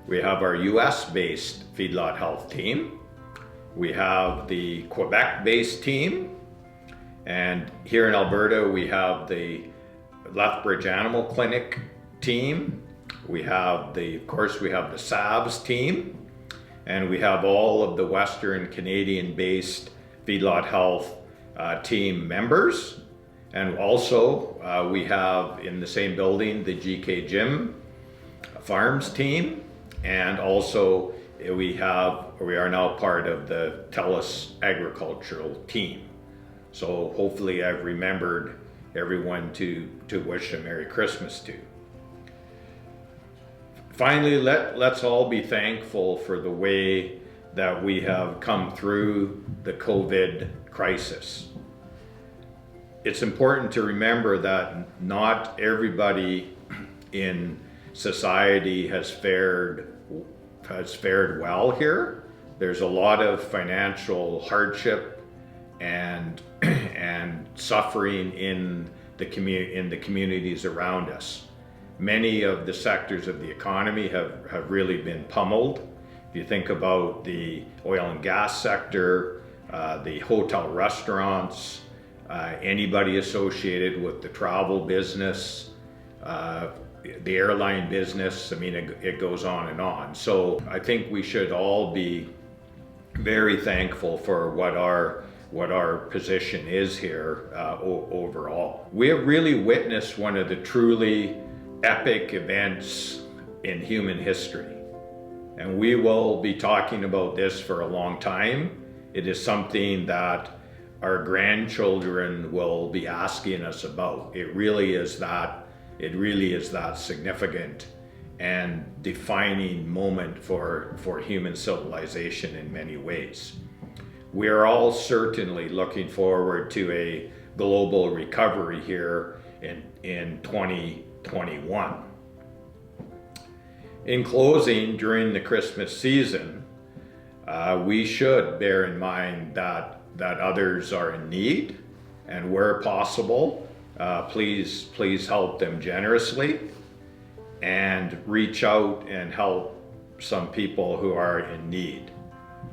We have our US-based Feedlot Health team. We have the Quebec-based team. And here in Alberta, we have the Lethbridge Animal Clinic team. We have of course, we have the SAVS team. And we have all of the Western Canadian-based Feedlot Health team members. And also, we have in the same building, the GK Gym Farms team. And also we are now part of the TELUS agricultural team. So hopefully I've remembered everyone to wish a Merry Christmas to. Finally, let's all be thankful for the way that we have come through the COVID crisis. It's important to remember that not everybody in society has fared well here. There's a lot of financial hardship and suffering in the communities around us. Many of the sectors of the economy have really been pummeled. If you think about the oil and gas sector, the hotel restaurants, anybody associated with the travel business, the airline business, I mean, it goes on and on. So I think we should all be very thankful for what our position is here overall. We have really witnessed one of the truly epic events in human history. And we will be talking about this for a long time. It is something that our grandchildren will be asking us about. It really is that significant and defining moment for human civilization in many ways. We are all certainly looking forward to a global recovery here in 2021. In closing, during the Christmas season, we should bear in mind that others are in need, and where possible, please help them generously, and reach out and help some people who are in need.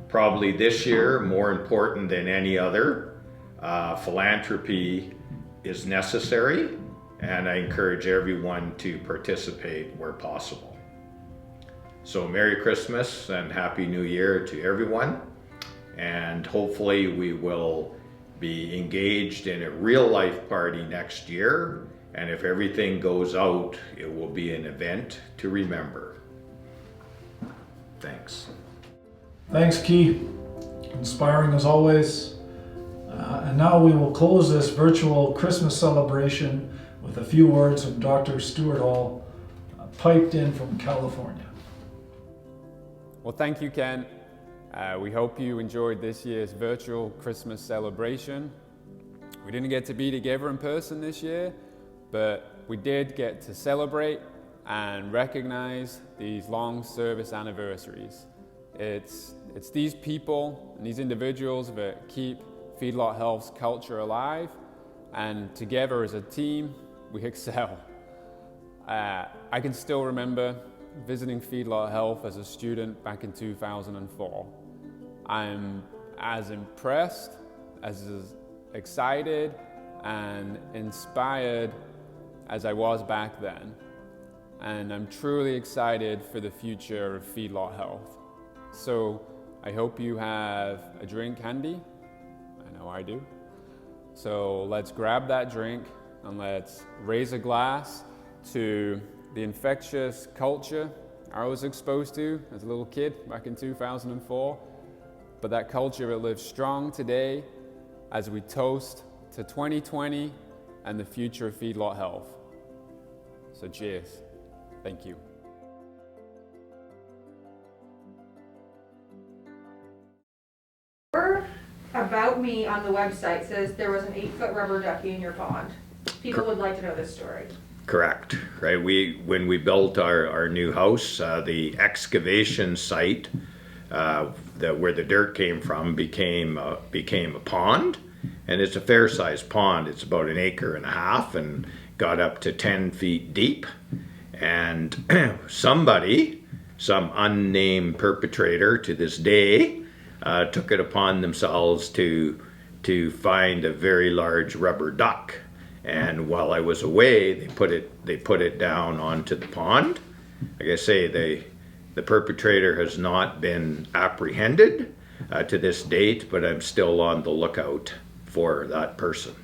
Probably this year, more important than any other, philanthropy is necessary, and I encourage everyone to participate where possible. So Merry Christmas and Happy New Year to everyone, and hopefully we will be engaged in a real life party next year, and if everything goes out, it will be an event to remember. Thanks. Thanks, Key. Inspiring as always. And now we will close this virtual Christmas celebration with a few words from Dr. Stuart Hall, piped in from California. Well, thank you, Ken. We hope you enjoyed this year's virtual Christmas celebration. We didn't get to be together in person this year, but we did get to celebrate and recognize these long service anniversaries. It's these people and these individuals that keep Feedlot Health's culture alive, and together as a team, we excel. I can still remember visiting Feedlot Health as a student back in 2004. I'm as impressed, as excited, and inspired as I was back then. And I'm truly excited for the future of Feedlot Health. So I hope you have a drink handy. I know I do. So let's grab that drink and let's raise a glass to the infectious culture I was exposed to as a little kid back in 2004, but that culture that lives strong today as we toast to 2020 and the future of Feedlot Health. So cheers. Thank you. About me on the website says there was an 8-foot rubber ducky in your pond. People would like to know this story. Correct, right? When we built our new house, the excavation site where the dirt came from became a pond, and it's a fair-sized pond. It's about 1.5 acres and got up to 10 feet deep. And some unnamed perpetrator to this day took it upon themselves to find a very large rubber duck. And while I was away, they put it down onto the pond. Like I say, the perpetrator has not been apprehended to this date, but I'm still on the lookout for that person.